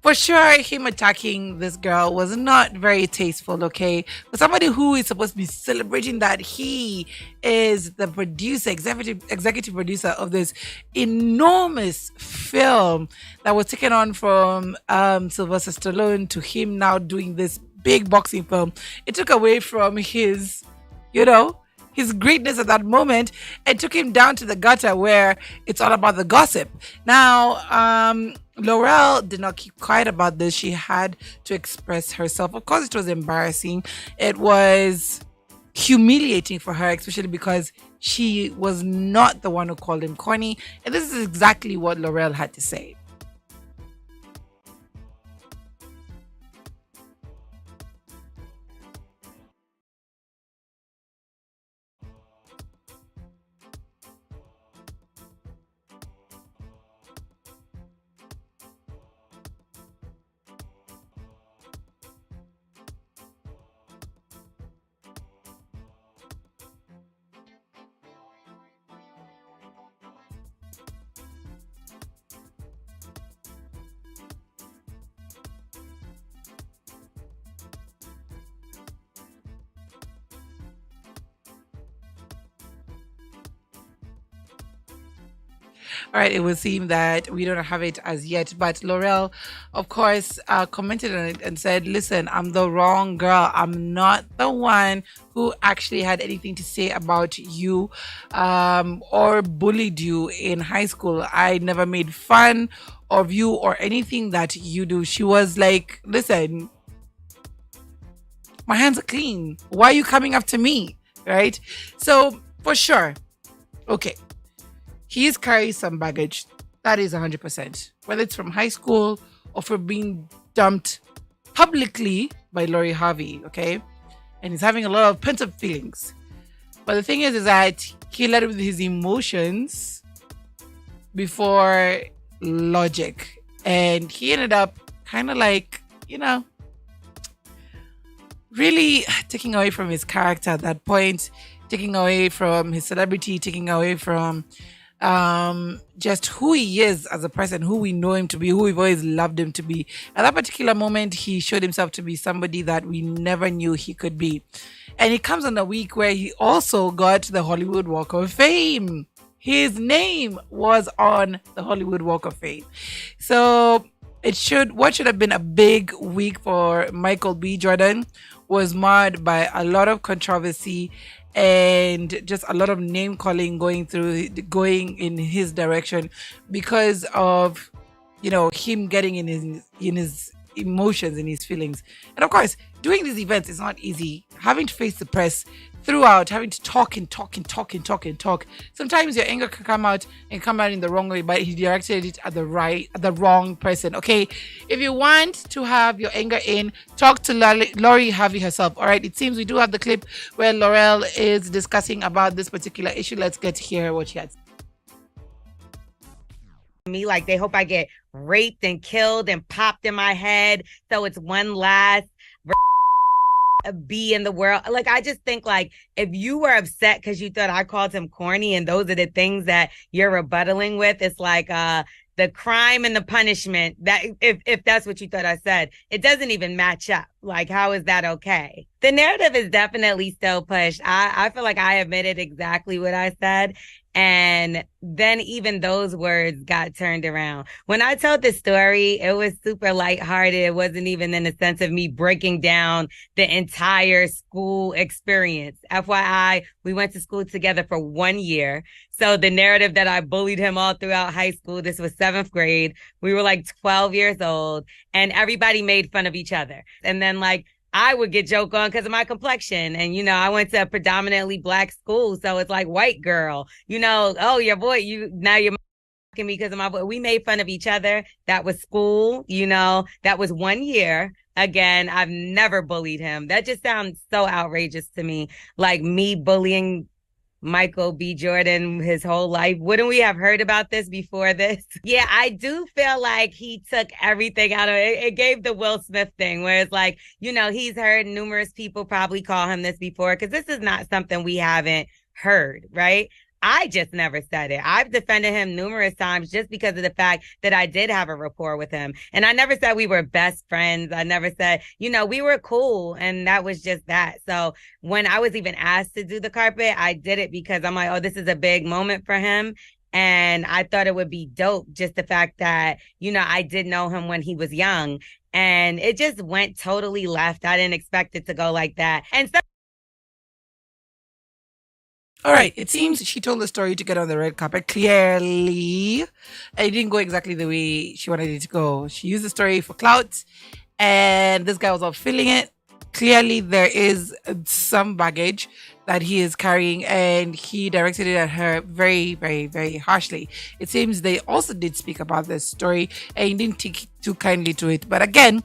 for sure, him attacking this girl was not very tasteful, okay? For somebody who is supposed to be celebrating that he is the producer, executive producer of this enormous film that was taken on from Sylvester Stallone to him now doing this big boxing film. It took away from his, his greatness at that moment and took him down to the gutter where it's all about the gossip. Now, Laurel did not keep quiet about this. She had to express herself. Of course, it was embarrassing. It was humiliating for her, especially because she was not the one who called him corny. And this is exactly what Laurel had to say. All right, it would seem that we don't have it as yet, but Laurel, of course, commented on it and said, listen, I'm the wrong girl. I'm not the one who actually had anything to say about you or bullied you in high school. I never made fun of you or anything that you do. She was like, listen, my hands are clean. Why are you coming after me? Right? So, for sure, okay. He's carrying some baggage. That is 100%. Whether it's from high school or from being dumped publicly by Lori Harvey, okay? And he's having a lot of pent-up feelings. But the thing is that he led with his emotions before logic. And he ended up kind of like, really taking away from his character at that point, taking away from his celebrity, taking away from just who he is as a person, who we know him to be, who we've always loved him to be. At that particular moment, he showed himself to be somebody that we never knew he could be. And it comes on a week where he also got the Hollywood Walk of Fame. His name was on the Hollywood Walk of Fame. So what should have been a big week for Michael B. Jordan was marred by a lot of controversy and just a lot of name calling going in his direction because of him getting in his emotions and his feelings. And of course, doing these events is not easy. Having to face the press throughout, having to talk and talk and talk and talk and talk. Sometimes your anger can come out and come out in the wrong way, but he directed it at the wrong person. Okay, if you want to have your anger in, talk to Lori Harvey herself. All right, it seems we do have the clip where Laurel is discussing about this particular issue. Let's get to hear what she has. Me like they hope I get raped and killed and popped in my head, so it's one last be in the world. Like, I just think, like, if you were upset because you thought I called him corny and those are the things that you're rebuttaling with, it's like the crime and the punishment, that if that's what you thought I said, it doesn't even match up. Like, how is that okay? The narrative is definitely still pushed. I feel like I admitted exactly what I said. And then even those words got turned around. When I told the story, it was super lighthearted. It wasn't even in the sense of me breaking down the entire school experience. FYI, we went to school together for 1 year. So the narrative that I bullied him all throughout high school, this was 7th grade. We were like 12 years old and everybody made fun of each other. And then like, I would get joked on because of my complexion. And, you know, I went to a predominantly Black school. So it's like white girl, you know, oh, your boy, now you're mocking me because of my boy. We made fun of each other. That was school, you know, that was 1 year. Again, I've never bullied him. That just sounds so outrageous to me. Like me bullying Michael B. Jordan his whole life. Wouldn't we have heard about this before this? Yeah, I do feel like he took everything out of it. It gave the Will Smith thing where it's like, you know, he's heard numerous people probably call him this before because this is not something we haven't heard, right? I just never said it. I've defended him numerous times just because of the fact that I did have a rapport with him. And I never said we were best friends. I never said, you know, we were cool. And that was just that. So when I was even asked to do the carpet, I did it because I'm like, oh, this is a big moment for him. And I thought it would be dope, just the fact that, you know, I did know him when he was young. And it just went totally left. I didn't expect it to go like that. And so all right, it seems she told the story to get on the red carpet. Clearly, it didn't go exactly the way she wanted it to go. She used the story for clout, and this guy was not feeling it. Clearly, there is some baggage that he is carrying, and he directed it at her very, very, very harshly. It seems they also did speak about this story, and he didn't take too kindly to it. But again,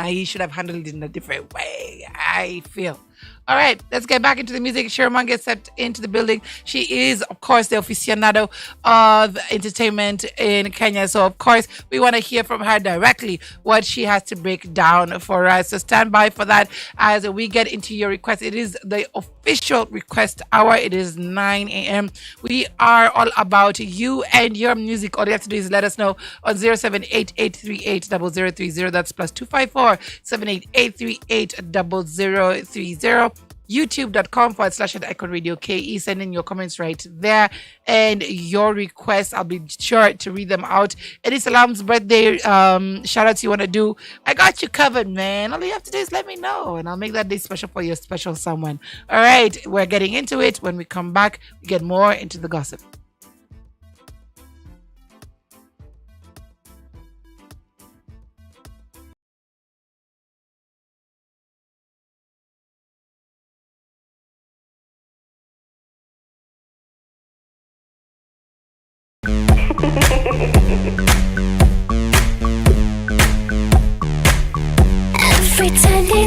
he should have handled it in a different way, I feel. All right, let's get back into the music. Sherman gets stepped into the building. She is, of course, the aficionado of entertainment in Kenya. So, of course, we want to hear from her directly what she has to break down for us. So stand by for that as we get into your request. It is the official request hour. It is 9 a.m. We are all about you and your music. All you have to do is let us know on 078-838-0030. That's plus 254-788-38-0030. YouTube.com/Icon Radio KE. Send in your comments right there and your requests. I'll be sure to read them out. Any Salam's birthday shout outs you want to do, I got you covered, man. All you have to do is let me know and I'll make that day special for your special someone. All right, we're getting into it. When we come back, we get more into the gossip. Pretending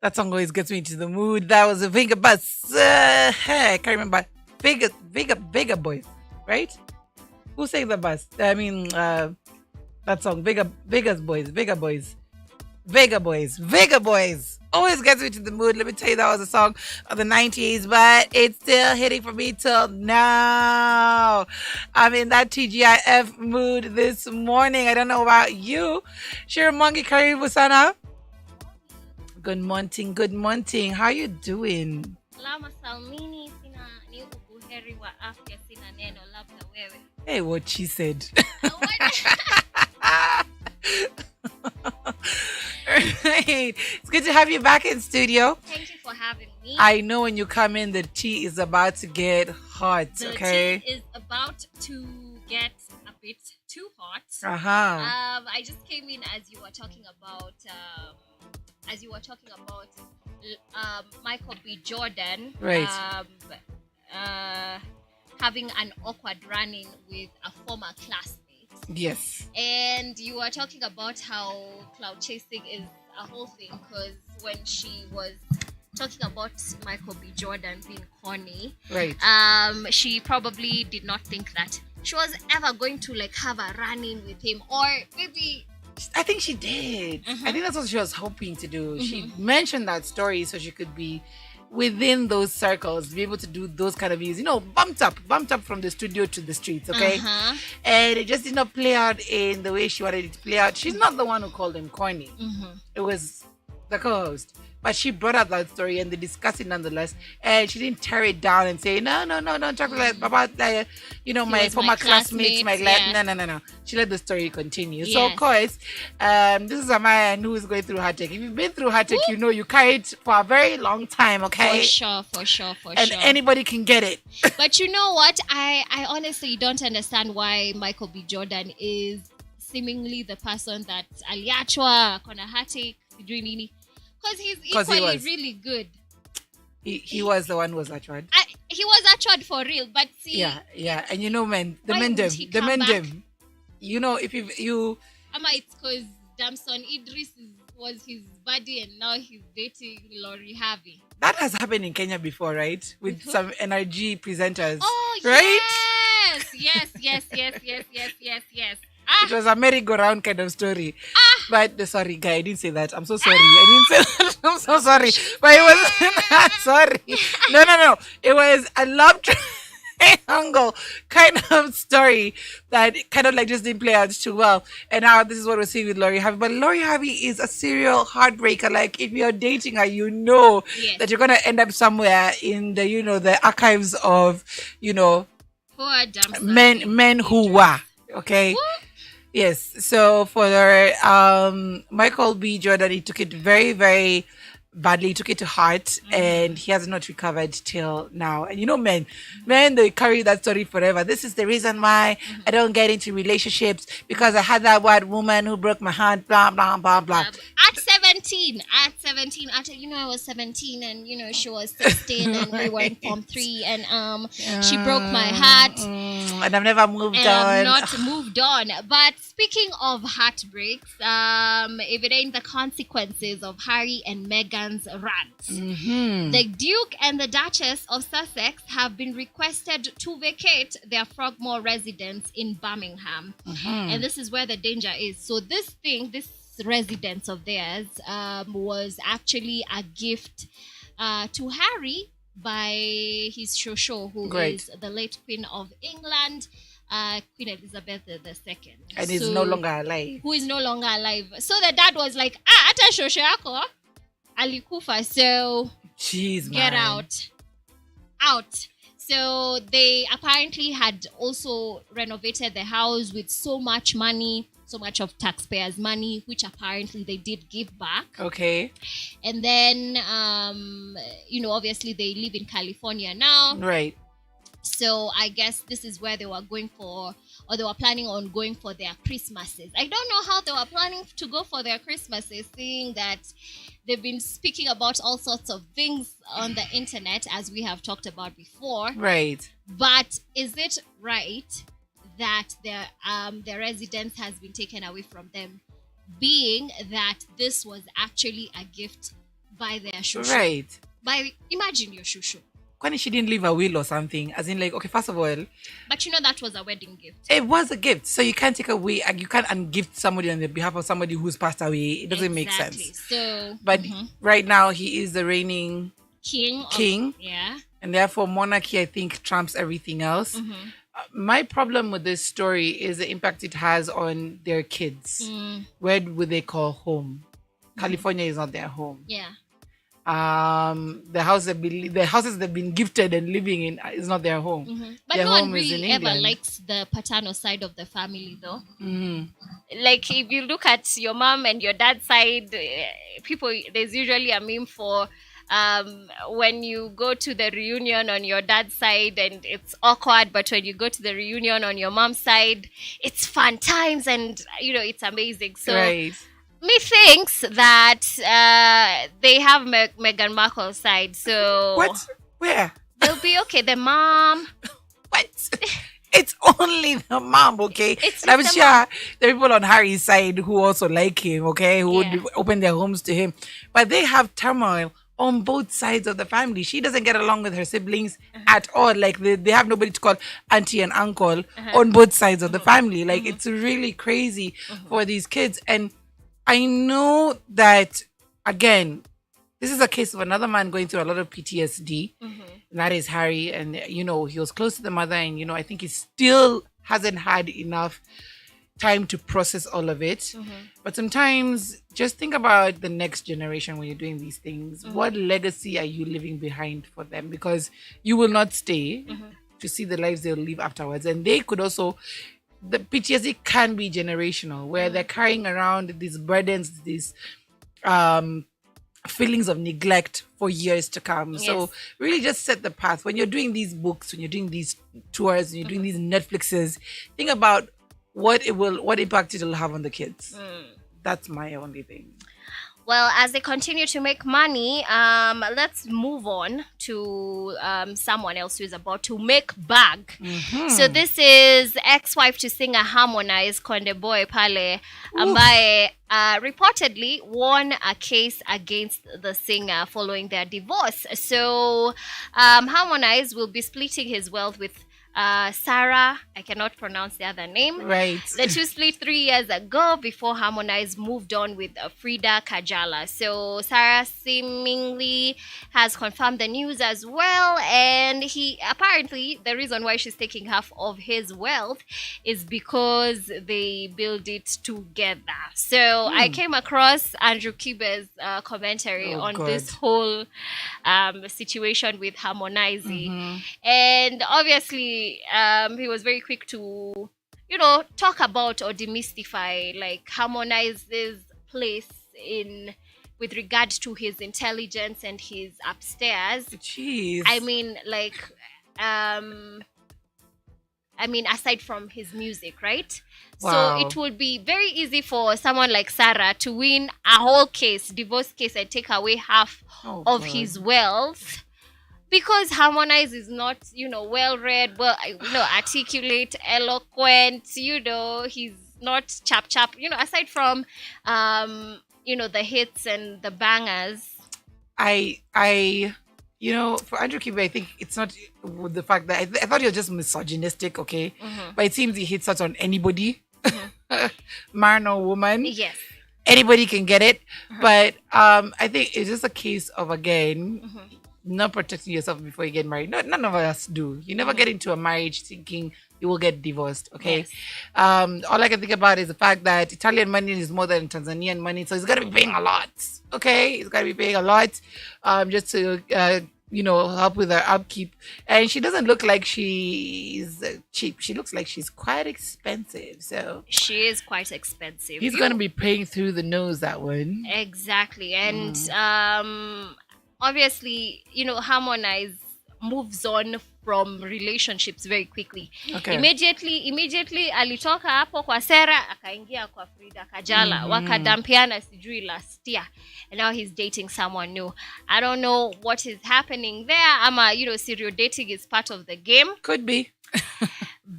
That song always gets me into the mood. That was a Vega Bus. Hey, I can't remember. Vega Boys, right? Who sang the bus? I mean, that song, Vegas Boys, Vega Boys. Always gets me to the mood. Let me tell you, that was a song of the 90s, but it's still hitting for me till now. I'm in that TGIF mood this morning. I don't know about you. Mwangi, karibu sana. Good morning. How you doing? Salama salmini, sina ni ubuheri wa afya, sina neno labda wewe. Hey, what she said. Right. It's good to have you back in studio. Thank you for having me. I know when you come in, the tea is about to get hot. The okay. tea is about to get a bit too hot. I just came in as you were talking about. Michael B. Jordan. Right. Having an awkward run-in with a former classmate. Yes. And you were talking about how cloud chasing is a whole thing, because when she was talking about Michael B. Jordan being corny, Right. she probably did not think that she was ever going to like have a run-in with him, or maybe I think she did. I think that's what she was hoping to do. She mentioned that story so she could be within those circles, be able to do those kind of views, bumped up from the studio to the streets, okay? And it just did not play out in the way she wanted it to play out. She's not the one who called him corny. It was the co-host. But she brought up that story and they discussed it nonetheless. And she didn't tear it down and say, no, don't talk about that. My former classmates, no. She let the story continue. Yes. So, of course, this is a man who is going through heartache. If you've been through heartache, you carry it for a very long time, okay? For sure. And anybody can get it. But you know what? I honestly don't understand why Michael B. Jordan is seemingly the person that aliachwa, kona heartache, sijui nini. Because he's equally really good. He was the one who was actually. He was actually for real, but see. Yeah. And man, the why men would he them. come back? If you. It's because Damson Idris was his buddy and now he's dating Lori Harvey. That has happened in Kenya before, right? With some NRG presenters. Oh, right? Yes. It was a merry-go-round kind of story. But sorry, guy, I didn't say that. I'm so sorry. I didn't say that. I'm so sorry. But it wasn't that. Sorry. No. It was a love triangle kind of story that kind of like just didn't play out too well. And now this is what we're seeing with Lori Harvey. But Lori Harvey is a serial heartbreaker. Like, if you're dating her, Yes. that you're going to end up somewhere in the, the archives of, Poor Damson men who were. Okay. What? Yes. So for Michael B. Jordan, he took it very, very badly. He took it to heart, and he has not recovered till now. And men, they carry that story forever. This is the reason why I don't get into relationships, because I had that white woman who broke my heart. Blah blah blah blah. At 17, I was 17, and she was 16, and we were in Form 3, and she broke my heart, and I've never moved on. I've not moved on. But speaking of heartbreaks, if it ain't the consequences of Harry and Meghan's rant, the Duke and the Duchess of Sussex have been requested to vacate their Frogmore residence in Birmingham, and this is where the danger is. So this residence of theirs was actually a gift to Harry by his shosho, who is the late Queen of England, Queen Elizabeth II. And is no longer alive. Who is no longer alive. So the dad was like, ata shosho yako alikufa, so jeez, get man. out. So they apparently had also renovated the house with so much of taxpayers' money, which apparently they did give back. Okay. And then, obviously they live in California now. Right. So I guess this is where they were they were planning on going for their Christmases. I don't know how they were planning to go for their Christmases, seeing that they've been speaking about all sorts of things on the internet, as we have talked about before. Right. But is it right that their residence has been taken away from them, being that this was actually a gift buy their shushu. Right. Imagine your shushu. Kwani she didn't leave a will or something? As in, like, okay, first of all, But that was a wedding gift. it was a gift. So you can't take away, and you can't ungift somebody on the behalf of somebody who's passed away. It doesn't make Exactly. sense. So, But right now, he is the reigning king. Yeah. And therefore, monarchy, I think, trumps everything else. My problem with this story is the impact it has on their kids. Where would they call home? California is not their home. Yeah. The houses they've been gifted and living in is not their home. But Their no one home is in really ever England. likes the paternal side of the family, though. Like, if you look at your mom and your dad's side, there's usually a meme for when you go to the reunion on your dad's side and it's awkward, but when you go to the reunion on your mom's side, it's fun times and it's amazing. So Right. me thinks that they have Meghan Markle's side, so What? Where? they'll be okay. The mom, What? It's only the mom, okay? It's And I'm just the sure there are people on Harry's side who also like him, okay? Who Yeah. would open their homes to him. But they have turmoil on both sides of the family. She doesn't get along with her siblings at all. Like, they have nobody to call auntie and uncle on both sides of the family. Like, it's really crazy for these kids. And I know that, again, this is a case of another man going through a lot of PTSD. And that is Harry. And, he was close to the mother. And, I think he still hasn't had enough time to process all of it. But sometimes just think about the next generation when you're doing these things. What legacy are you leaving behind for them? Because you will not stay to see the lives they'll live afterwards. And they could also... The PTSD can be generational, where they're carrying around these burdens, these feelings of neglect for years to come. Yes. So really just set the path. When you're doing these books, when you're doing these tours, when you're doing these Netflixes, think about what impact it will have on the kids. That's my only thing. well, as they continue to make money, let's move on to someone else who is about to make bag. So this is ex-wife to singer Harmonize, Konde Boy Pale, ambaye reportedly won a case against the singer following their divorce. So Harmonize will be splitting his wealth with Sarah, I cannot pronounce the other name. Right. The two split 3 years ago before Harmonize moved on with Frida Kajala. So Sarah seemingly has confirmed the news as well. And apparently the reason why she's taking half of his wealth is because they build it together. So I came across Andrew Kibe's commentary on this whole situation with Harmonize. And obviously, he was very quick to, talk about or demystify like Harmonize's place with regard to his intelligence and his upstairs. Jeez. Aside from his music, right? Wow. So it would be very easy for someone like Sarah to win a whole divorce case, and take away half of his wealth. Because Harmonize is not, well-read, articulate, eloquent, he's not chap. Aside from, the hits and the bangers. For Andrew Kibe, I think it's not with the fact that I thought he was just misogynistic, okay? But it seems he hits out on anybody, man or woman. Yes. Anybody can get it. But I think it's just a case of, again... not protecting yourself before you get married. No, none of us do. You never get into a marriage thinking you will get divorced, okay? Yes. All I can think about is the fact that Italian money is more than Tanzanian money, so he's got to be paying a lot, okay? He's got to be paying a lot just to, help with her upkeep. And she doesn't look like she's cheap. She looks like she's quite expensive, so... She is quite expensive. He's going to be paying through the nose, that one. Exactly. And... obviously, Harmonize moves on from relationships very quickly. Okay. Immediately alitoka hapo kwa Sarah akaingia kwa Frida Kajala. Wakadampiana sijui last year. And now he's dating someone new. I don't know what is happening there. Ama, serial dating is part of the game. Could be.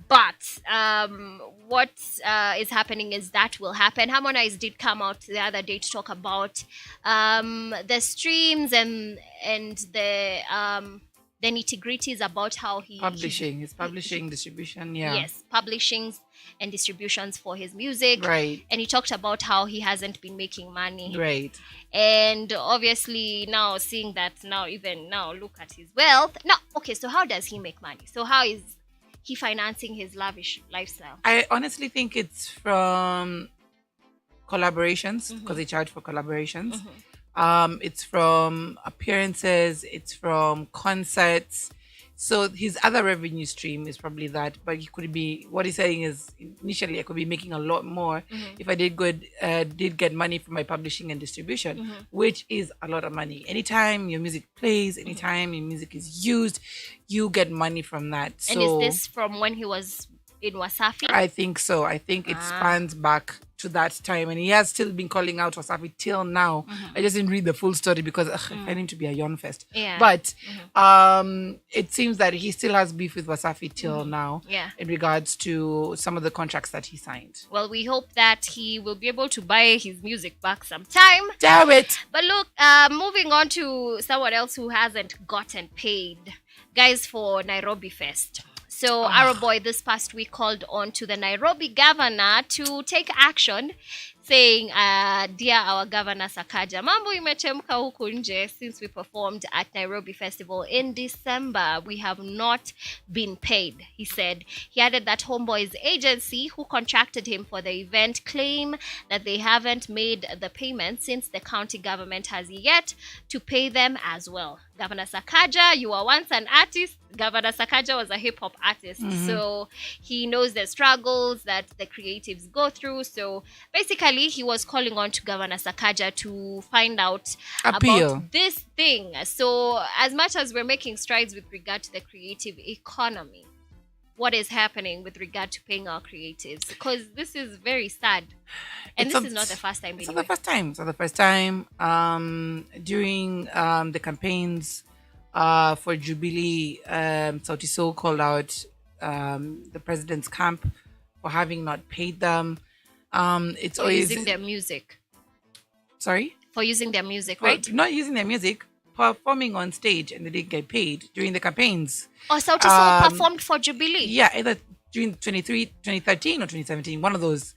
But what is happening is that will happen. Harmonize did come out the other day to talk about the streams and the nitty-gritties about how he's publishing, distribution, yes, publishings and distributions for his music, right? And he talked about how he hasn't been making money, right? And obviously now seeing that even now look at his wealth now. Okay, so how does he make money? So how is he financing his lavish lifestyle? I honestly think it's from collaborations, because they charge for collaborations. It's from appearances, it's from concerts. So his other revenue stream is probably that, but he could be, what he's saying is initially I could be making a lot more if I did get money from my publishing and distribution, which is a lot of money. Anytime your music plays, anytime your music is used, you get money from that. And so, is this from when he was in Wasafi? I think so. I think it spans back to that time, and he has still been calling out Wasafi till now. I just didn't read the full story because I find it to be a yawn fest. Yeah. But it seems that he still has beef with Wasafi till now. Yeah. In regards to some of the contracts that he signed. Well, we hope that he will be able to buy his music back sometime. Damn it! But look, moving on to someone else who hasn't gotten paid, guys, for Nairobi Fest. So Arrow Boy this past week called on to the Nairobi governor to take action, saying, dear our governor Sakaja, mambo imechemka huku nje since we performed at Nairobi Festival in December. We have not been paid, he said. He added that Homeboy's agency, who contracted him for the event, claim that they haven't made the payment since the county government has yet to pay them as well. Governor Sakaja, you were once an artist. Governor Sakaja was a hip-hop artist, so he knows the struggles that the creatives go through. So basically, he was calling on to Governor Sakaja to find out about this thing. So as much as we're making strides with regard to the creative economy, what is happening with regard to paying our creatives? Because this is very sad. And this is not the first time. It's not the first time. It's not the first time. During the campaigns for Jubilee, Sauti Sol called out the president's camp for having not paid them. It's always using their music. Sorry? For using their music, right? Not using their music, performing on stage, and they didn't get paid during the campaigns. Oh, Sauti Sol performed for Jubilee? Yeah, either during 2013 or 2017, one of those.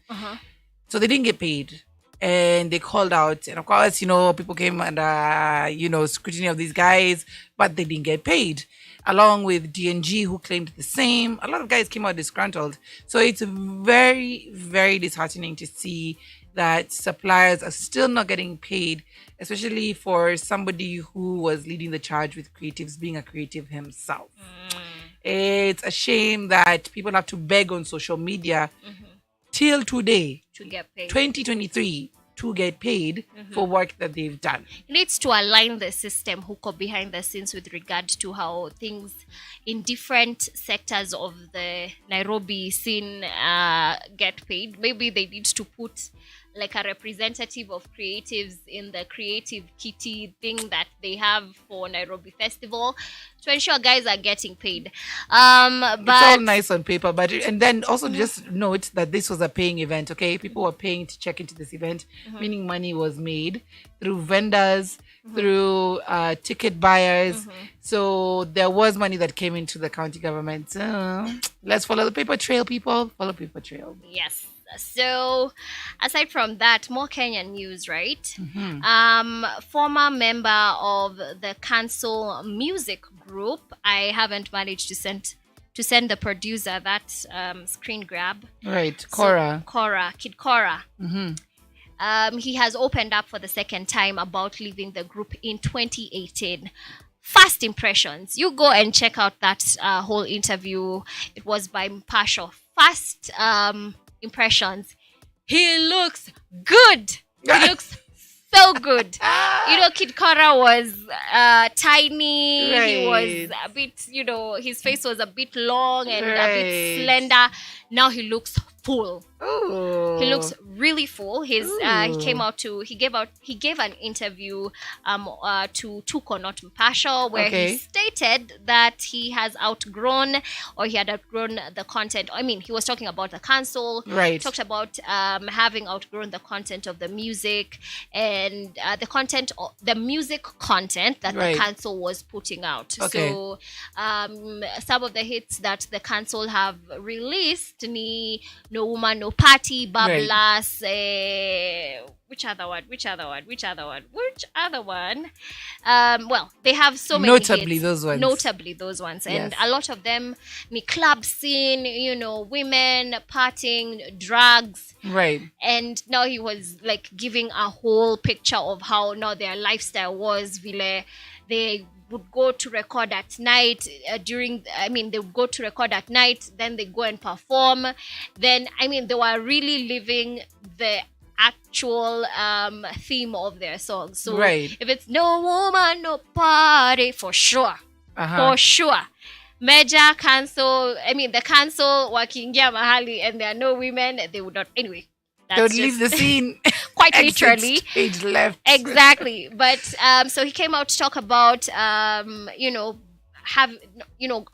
So they didn't get paid. And they called out. And of course, people came under, scrutiny of these guys, but they didn't get paid. Along with DNG, who claimed the same. A lot of guys came out disgruntled. So it's very, very disheartening to see that suppliers are still not getting paid, especially for somebody who was leading the charge with creatives, being a creative himself. It's a shame that people have to beg on social media till today, to get paid. 2023, to get paid for work that they've done. It needs to align the system, who go behind the scenes with regard to how things in different sectors of the Nairobi scene get paid. Maybe they need to put like a representative of creatives in the creative kitty thing that they have for Nairobi Festival to ensure guys are getting paid. But it's all nice on paper, and then also just note that this was a paying event. Okay, people were paying to check into this event, meaning money was made through vendors, through ticket buyers. So there was money that came into the county government. Let's follow the paper trail, people. Follow paper trail. Yes. So aside from that, more Kenyan news, right? Former member of the Council Music Group, I haven't managed to send the producer that screen grab. Right, Cora. Kid Cora. He has opened up for the second time about leaving the group in 2018. First impressions. You go and check out that whole interview. It was by Mpasho. First impressions. He looks good. He looks so good. Kid Kora was tiny. Right. He was a bit, his face was a bit long and a bit slender. Now he looks full. Oh. He looks really full. He gave an interview to Tuko Not Mpasho, where he stated that he has outgrown, or he had outgrown the content. I mean, he was talking about the council. Right. Talked about having outgrown the content of the music and the music content that the council was putting out. So some of the hits that the council have released ni No Woman No Party, Bablas, which other one? Well, they have so many Notably hits. those ones. And a lot of them ni club scene, women, partying, drugs. Right. And now he was like giving a whole picture of how now their lifestyle was. They would go to record at night they would go to record at night, then they go and perform. Then, they were really living the actual theme of their songs. So if it's No Woman, No Party, for sure. For sure. Major council, the council wakiingia mahali and there are no women, they would not. Anyway. They would leave the scene. Quite literally. Stage left. Exactly. But so he came out to talk about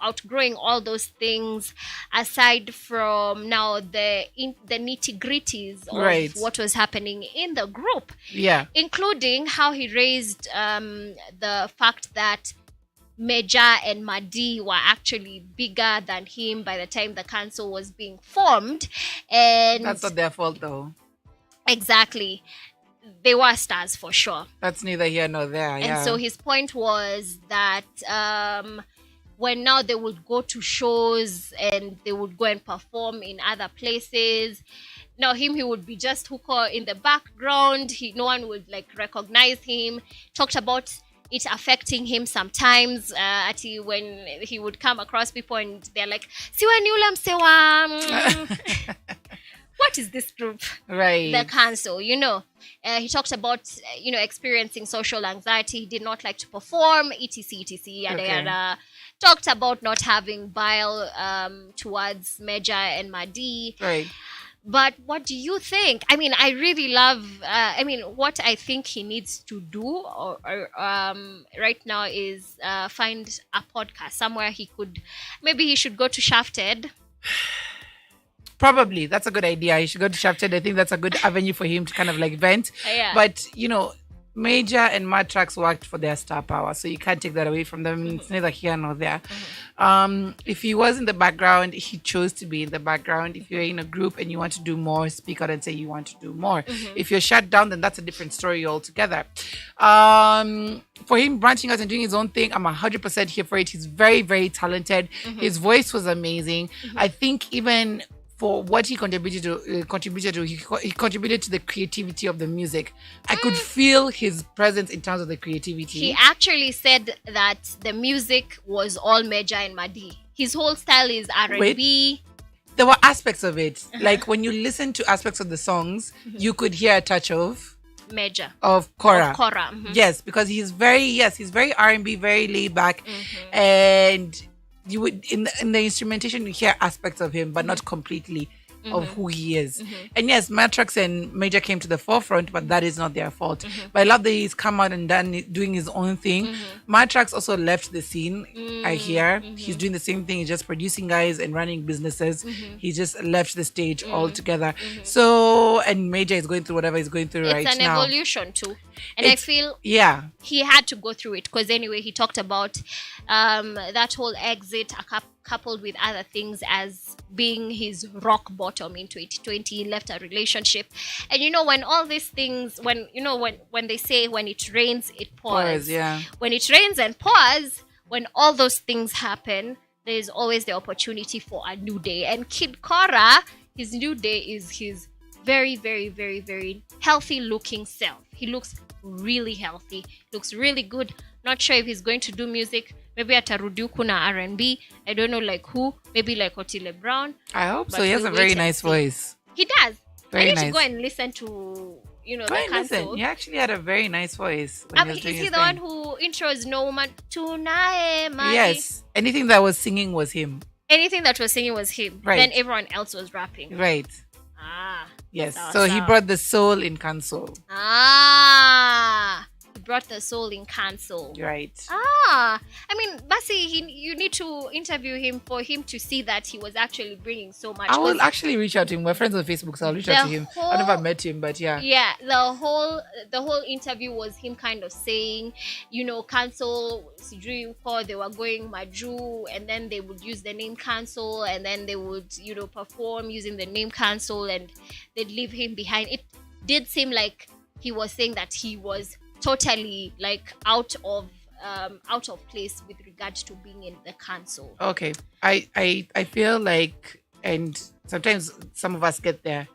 outgrowing all those things, aside from now the nitty-gritties of what was happening in the group. Yeah. Including how he raised the fact that Meja and Madi were actually bigger than him by the time the council was being formed. And that's not their fault, though. Exactly. They were stars for sure. That's neither here nor there. And so his point was that when now they would go to shows and they would go and perform in other places, now he would be just Huko in the background. No one would recognize him. Talked about it affecting him sometimes when he would come across people and they're like, Siwa ni ule msewa. What is this group? Right. The council, he talked about, experiencing social anxiety. He did not like to perform, etc. And talked about not having bile towards Meja and Madi. Right. But what do you think? I really love, what I think he needs to do right now is find a podcast somewhere maybe he should go to Shafted. Probably. That's a good idea. He should go to Shafted. I think that's a good avenue for him to kind of vent. Yeah. But, Major and Matrax worked for their star power, so you can't take that away from them. It's neither here nor there. If he was in the background, he chose to be in the background. If you're in a group and you want to do more, speak out and say you want to do more. If you're shut down, then that's a different story altogether. For him branching out and doing his own thing, I'm 100% here for it. He's very, very talented. His voice was amazing. I think even for what he contributed to, he contributed to the creativity of the music. I could feel his presence in terms of the creativity. He actually said that the music was all Meja and Madi. His whole style is R&B. There were aspects of it. Like when you listen to aspects of the songs, you could hear a touch of Meja. Of Kora. Yes, because he's very R&B, very laid back. And you would in the instrumentation you hear aspects of him, but not completely of who he is. And yes, Matrax and Major came to the forefront, but that is not their fault. But I love that he's come out and doing his own thing. Matrax also left the scene. I hear he's doing the same thing. He's just producing guys and running businesses. He just left the stage altogether. So, and Major is going through whatever he's going through right now. It's an evolution too. And I feel he had to go through it because anyway, he talked about that whole exit coupled with other things as being his rock bottom in 2020. He left a relationship. And when all these things, when they say when it rains, it pours. When it rains and pours, when all those things happen, there's always the opportunity for a new day. And Kid Kora, his new day is his very, very, very, very healthy looking self. He looks really healthy, looks really good. Not sure if he's going to do music. Maybe atarudi huku na R&B. I don't know who. Maybe Otile Brown. I hope so. He has a very nice voice. He does. Very I need nice. to go and listen to, the council. He actually had a very nice voice. Is he the one who intros No Woman Tunae Mali? Yes. Anything that was singing was him. Anything that was singing was him. Right. Then everyone else was rapping. Right. Yes. Sawa, So he sawa. brought the soul in cancel. He brought the soul in cancel. Right. I mean, Basi, you need to interview him for him to see that he was actually bringing so much. I will 'Cause actually reach out to him. We're friends on Facebook, so I'll reach out to the him. I've never whole- met him, but yeah. Yeah, the whole interview was him kind of saying, cancel sijui for they were going Maju, and then they would use the name cancel, and then they would perform using the name cancel, and they'd leave him behind. It did seem like he was saying that he was totally like out of place with regards to being in the cancel. Okay. I feel like, and sometimes some of us get there.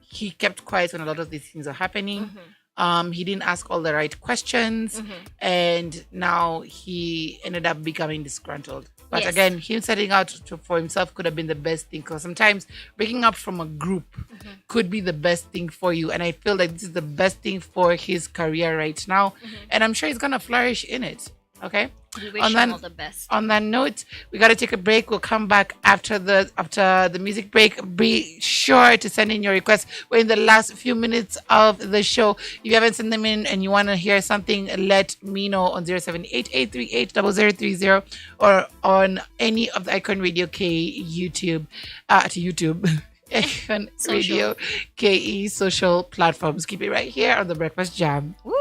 He kept quiet when a lot of these things are happening. He didn't ask all the right questions, and now he ended up becoming disgruntled. But Yes. again, him setting out for himself could have been the best thing, because sometimes breaking up from a group could be the best thing for you. And I feel like this is the best thing for his career right now, and I'm sure he's gonna flourish in it. Okay. We wish him all the best. On that note, we got to take a break. We'll come back after the music break. Be sure to send in your requests. We're in the last few minutes of the show. If you haven't sent them in and you want to hear something, let me know on 0788380030 or on any of the Icon Radio K YouTube Icon Radio KE social platforms. Keep it right here on the Breakfast Jam. Woo!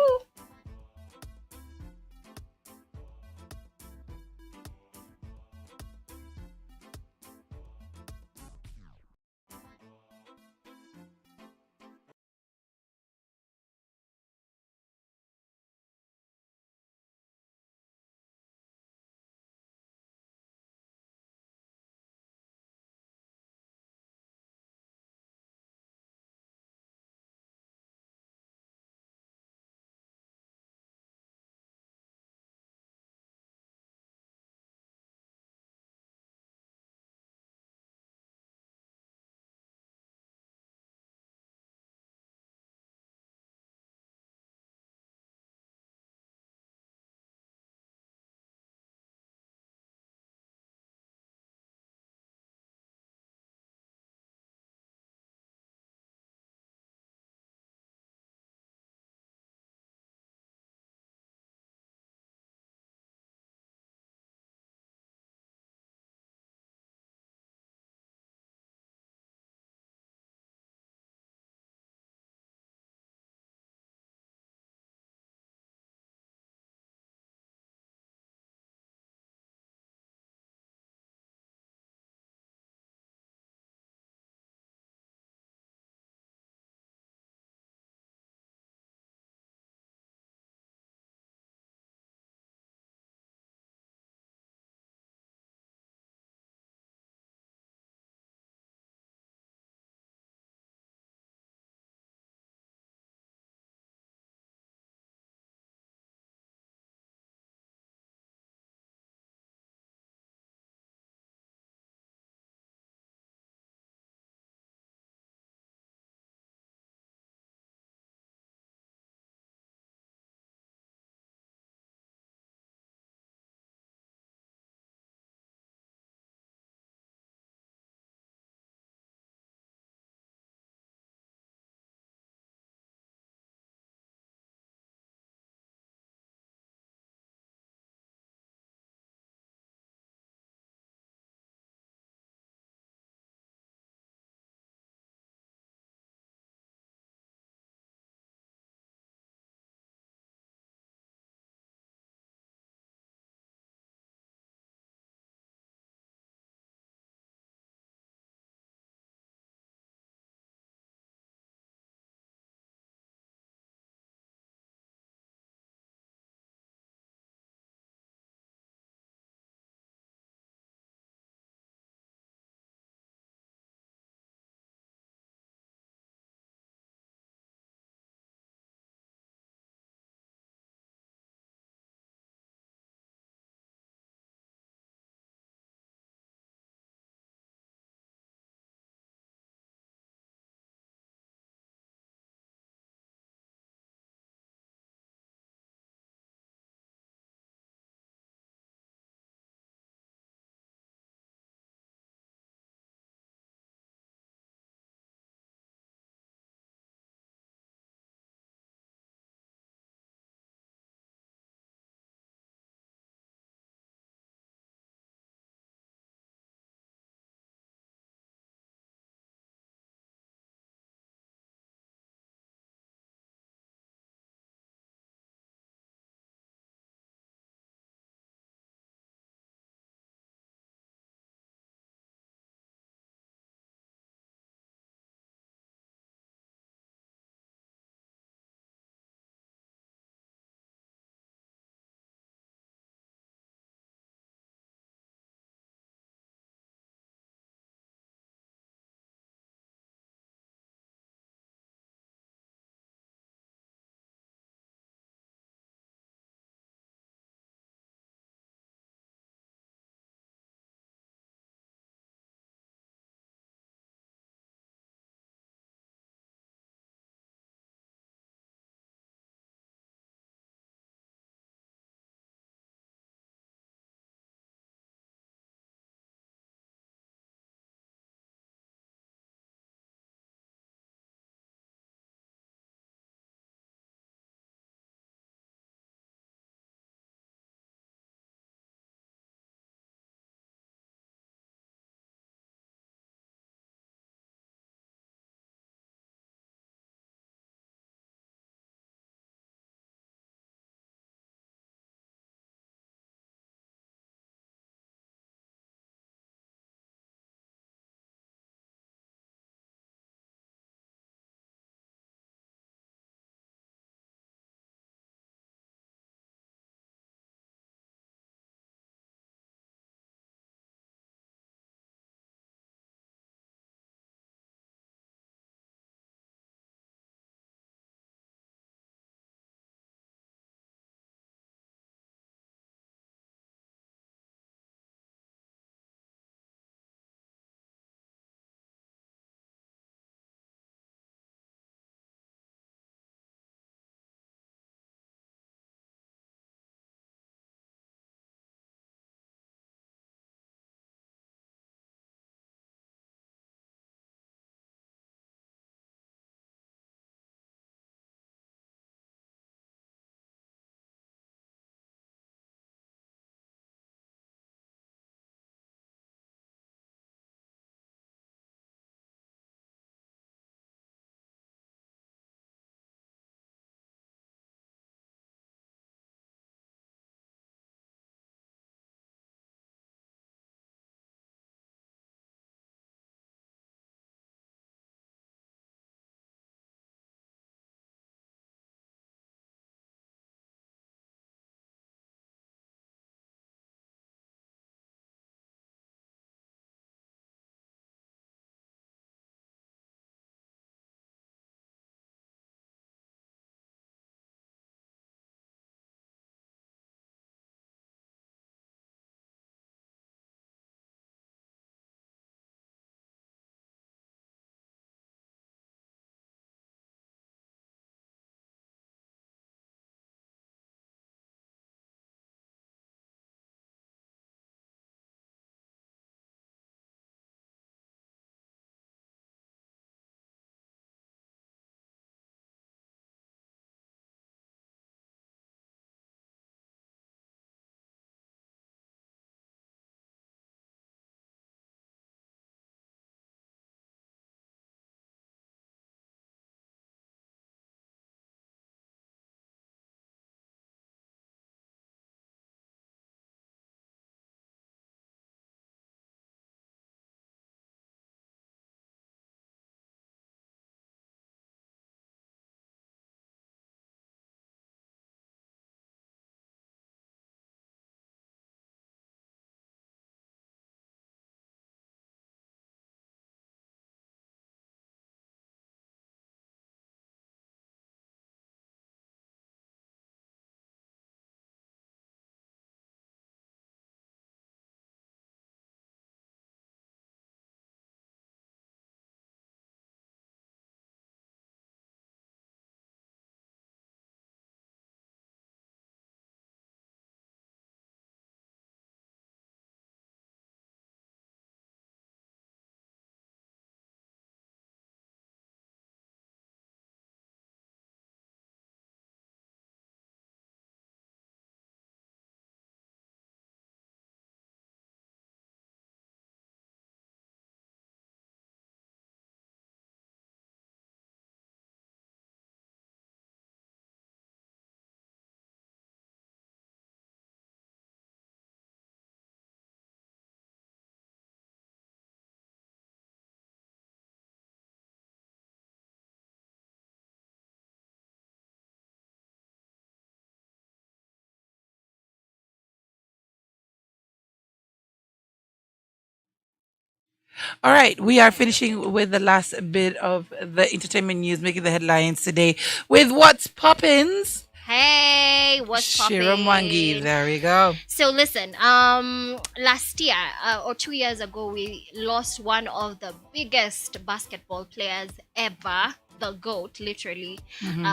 All right, we are finishing with the last bit of the entertainment news, making the headlines today with what's poppins. Hey, what's Shira Mwangi, popping? there we go. So listen, last year or 2 years ago, we lost one of the biggest basketball players ever, the GOAT, literally,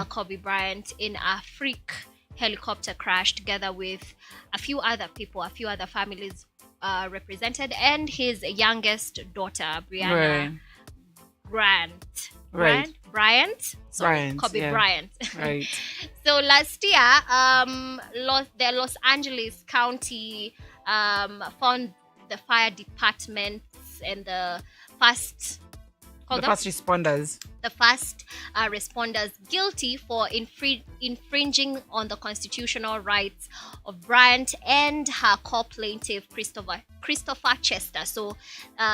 Kobe Bryant, in a freak helicopter crash together with a few other people, a few other families represented, and his youngest daughter, Brianna Right. Grant. Right. Bryant? Sorry, Bryant, Kobe yeah. Bryant. Right. So last year, the Los Angeles County found the fire departments and the first The first responders. responders guilty for infringing on the constitutional rights of Bryant and her co-plaintiff Christopher Chester. So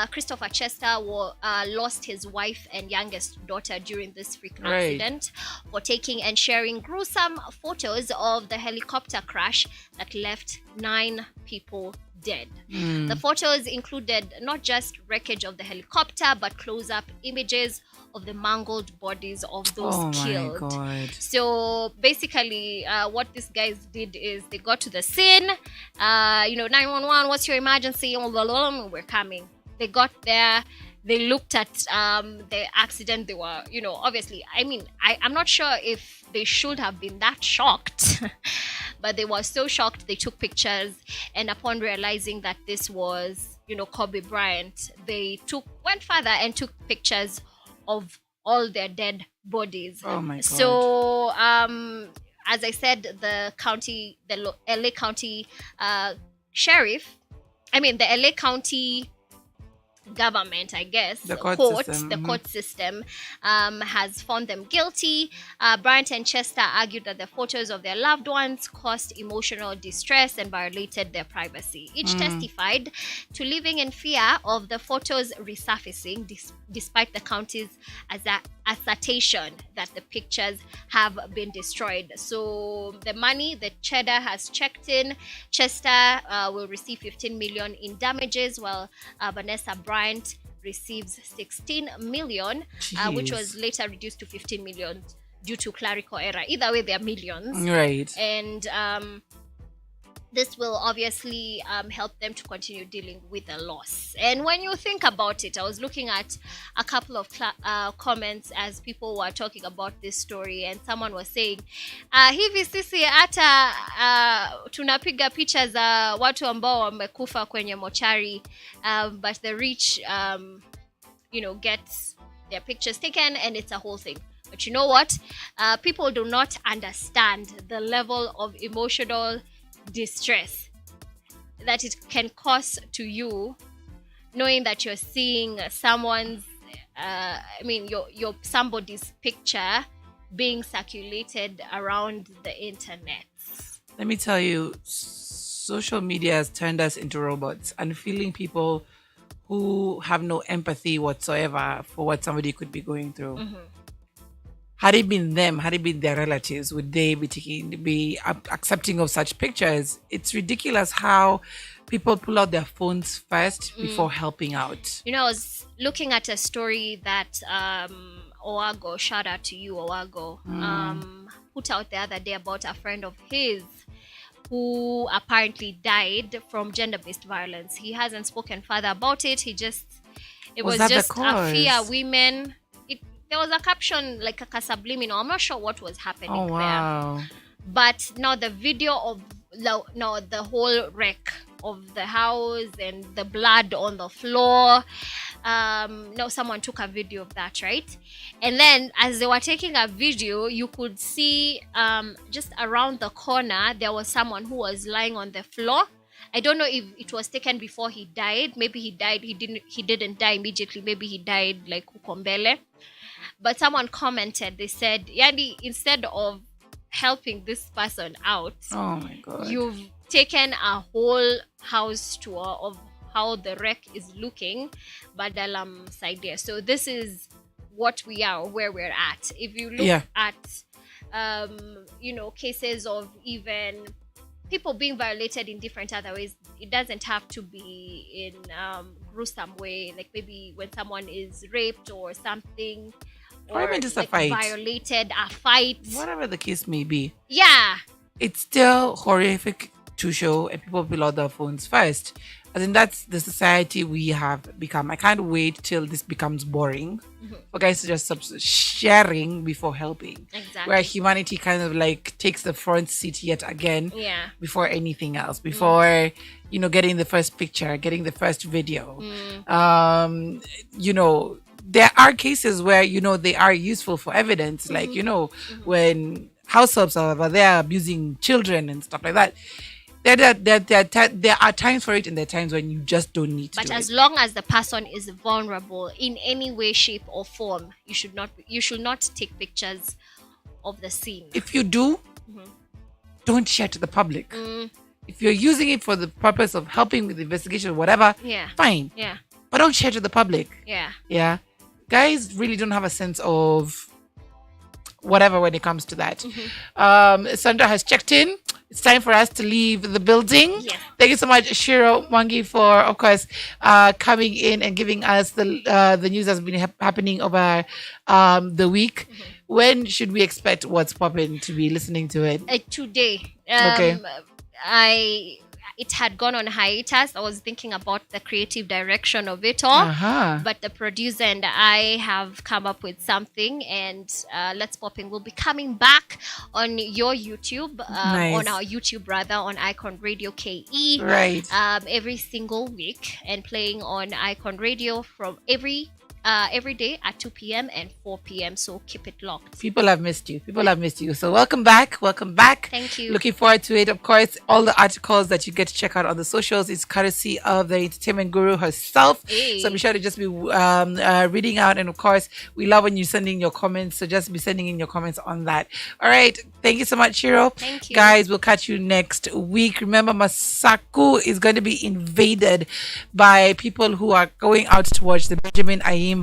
Christopher Chester lost his wife and youngest daughter during this freak accident for taking and sharing gruesome photos of the helicopter crash that left 9 people dead. The photos included not just wreckage of the helicopter, but close-up images of the mangled bodies of those killed. Oh my God. So basically, what these guys did is they got to the scene. 911, what's your emergency? We're coming. They got there. They looked at the accident. They were, obviously, I'm not sure if they should have been that shocked, but they were so shocked they took pictures. And upon realizing that this was, Kobe Bryant, they went further and took pictures of all their dead bodies. Oh my God. So, as I said, the LA County sheriff, the LA County government, I guess, the court system has found them guilty. Bryant and Chester argued that the photos of their loved ones caused emotional distress and violated their privacy. Each testified to living in fear of the photos resurfacing, despite the county's assertion that the pictures have been destroyed. So the money that Cheddar has checked in, Chester will receive 15 million in damages, while Vanessa Bryant receives 16 million, which was later reduced to 15 million due to clerical error. Either way, they're millions. Right. And this will obviously help them to continue dealing with the loss. And when you think about it, I was looking at a couple of comments as people were talking about this story, and someone was saying hivi sisi hata tunapiga picha za watu ambao wamekufa kwenye mochari, but the rich get their pictures taken and it's a whole thing. But you know what? People do not understand the level of emotional distress that it can cause to you, knowing that you're seeing someone's your somebody's picture being circulated around the internet. Let me tell you, social media has turned us into robots, and feeling people who have no empathy whatsoever for what somebody could be going through. Had it been them, had it been their relatives, would they be accepting of such pictures? It's ridiculous how people pull out their phones first before helping out. I was looking at a story that Owago, shout out to you, Owago, put out the other day about a friend of his who apparently died from gender-based violence. He hasn't spoken further about it. It was just a fear women. There was a caption, like a subliminal. I'm not sure what was happening there. But now the video of the whole wreck of the house and the blood on the floor. Now someone took a video of that, right? And then as they were taking a video, you could see just around the corner, there was someone who was lying on the floor. I don't know if it was taken before he died. Maybe he died. He didn't die immediately. Maybe he died like Ukombele. But someone commented, they said, Yandi, instead of helping this person out, oh my God, you've taken a whole house tour of how the wreck is looking. Badalam Saidia. So this is what we are, where we're at. If you look at, cases of even people being violated in different other ways, it doesn't have to be in gruesome way, like maybe when someone is raped or something, Or even just a like fight. violated, a fight. Whatever the case may be, Yeah. it's still horrific to show, and people pull out their phones first. I think that's the society we have become. I can't wait till this becomes boring for guys to just stop sharing before helping. Exactly. Where humanity kind of like takes the front seat yet again Yeah. before anything else, before getting the first picture, getting the first video. There are cases where they are useful for evidence, like when house helps are there abusing children and stuff like that. There are times for it, and there are times when you just don't need to. But do as it. long as the person is vulnerable in any way, shape, or form, you should not take pictures of the scene. If you do, don't share to the public. If you're using it for the purpose of helping with the investigation or whatever, Yeah. fine. Yeah. But don't share to the public. Yeah. Yeah. Guys really don't have a sense of whatever when it comes to that. Sandra has checked in. It's time for us to leave the building. Yes. Thank you so much, Shiro Mwangi, for, of course, coming in and giving us the news that's been happening over the week. When should we expect What's Poppin' to be listening to it? Today. Okay. It had gone on hiatus. I was thinking about the creative direction of it all. But the producer and I have come up with something, and Let's Popping will be coming back on your YouTube, Nice. on our YouTube rather, on Icon Radio KE. Right. Every single week, and playing on Icon Radio from every day at 2 p.m. and 4 p.m. So keep it locked. People have missed you. So welcome back. Thank you. Looking forward to it. Of course, all the articles that you get to check out on the socials is courtesy of the entertainment guru herself. Hey. So be sure to just be reading out. And of course, we love when you send in your comments. So just be sending in your comments on that. All right. Thank you so much, Shiro. Thank you. Guys, we'll catch you next week. Remember, Masaku is going to be invaded by people who are going out to watch the Benjamin Ayimba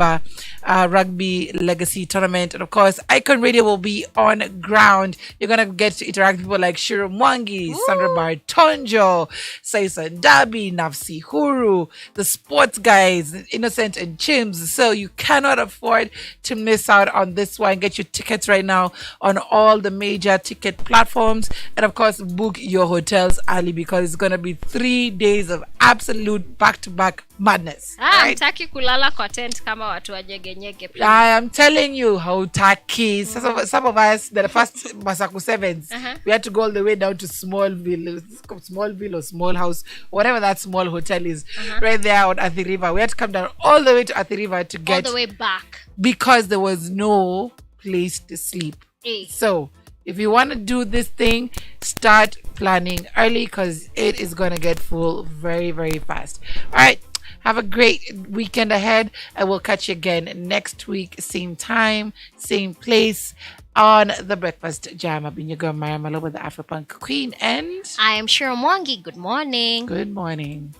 Rugby Legacy Tournament. And of course, Icon Radio will be on ground. You're going to get to interact with people like Shiro Mwangi, Sandra Bartonjo, Saisa Dabi, Nafsi Huru, the sports guys, Innocent and Chims. So you cannot afford to miss out on this one. Get your tickets right now on all the major ticket platforms. And of course, book your hotels early, because it's going to be 3 days of absolute back-to-back madness. Right? Mtaki kulala kwa tent kama watu wajegenyege. I am telling you how tacky. Some of us, the first Masaku Sevens, we had to go all the way down to Smallville or Small House, whatever that small hotel is, right there on Athi River. We had to come down all the way to Athi River to get, all the way back, because there was no place to sleep. Hey. So if you want to do this thing, start planning early, because it is going to get full very, very fast. All right. Have a great weekend ahead. I will catch you again next week, same time, same place, on The Breakfast Jam. I've been your girl, Myra, Maloba, the Afropunk Queen, and I am Shiro Mwangi. Good morning. good morning.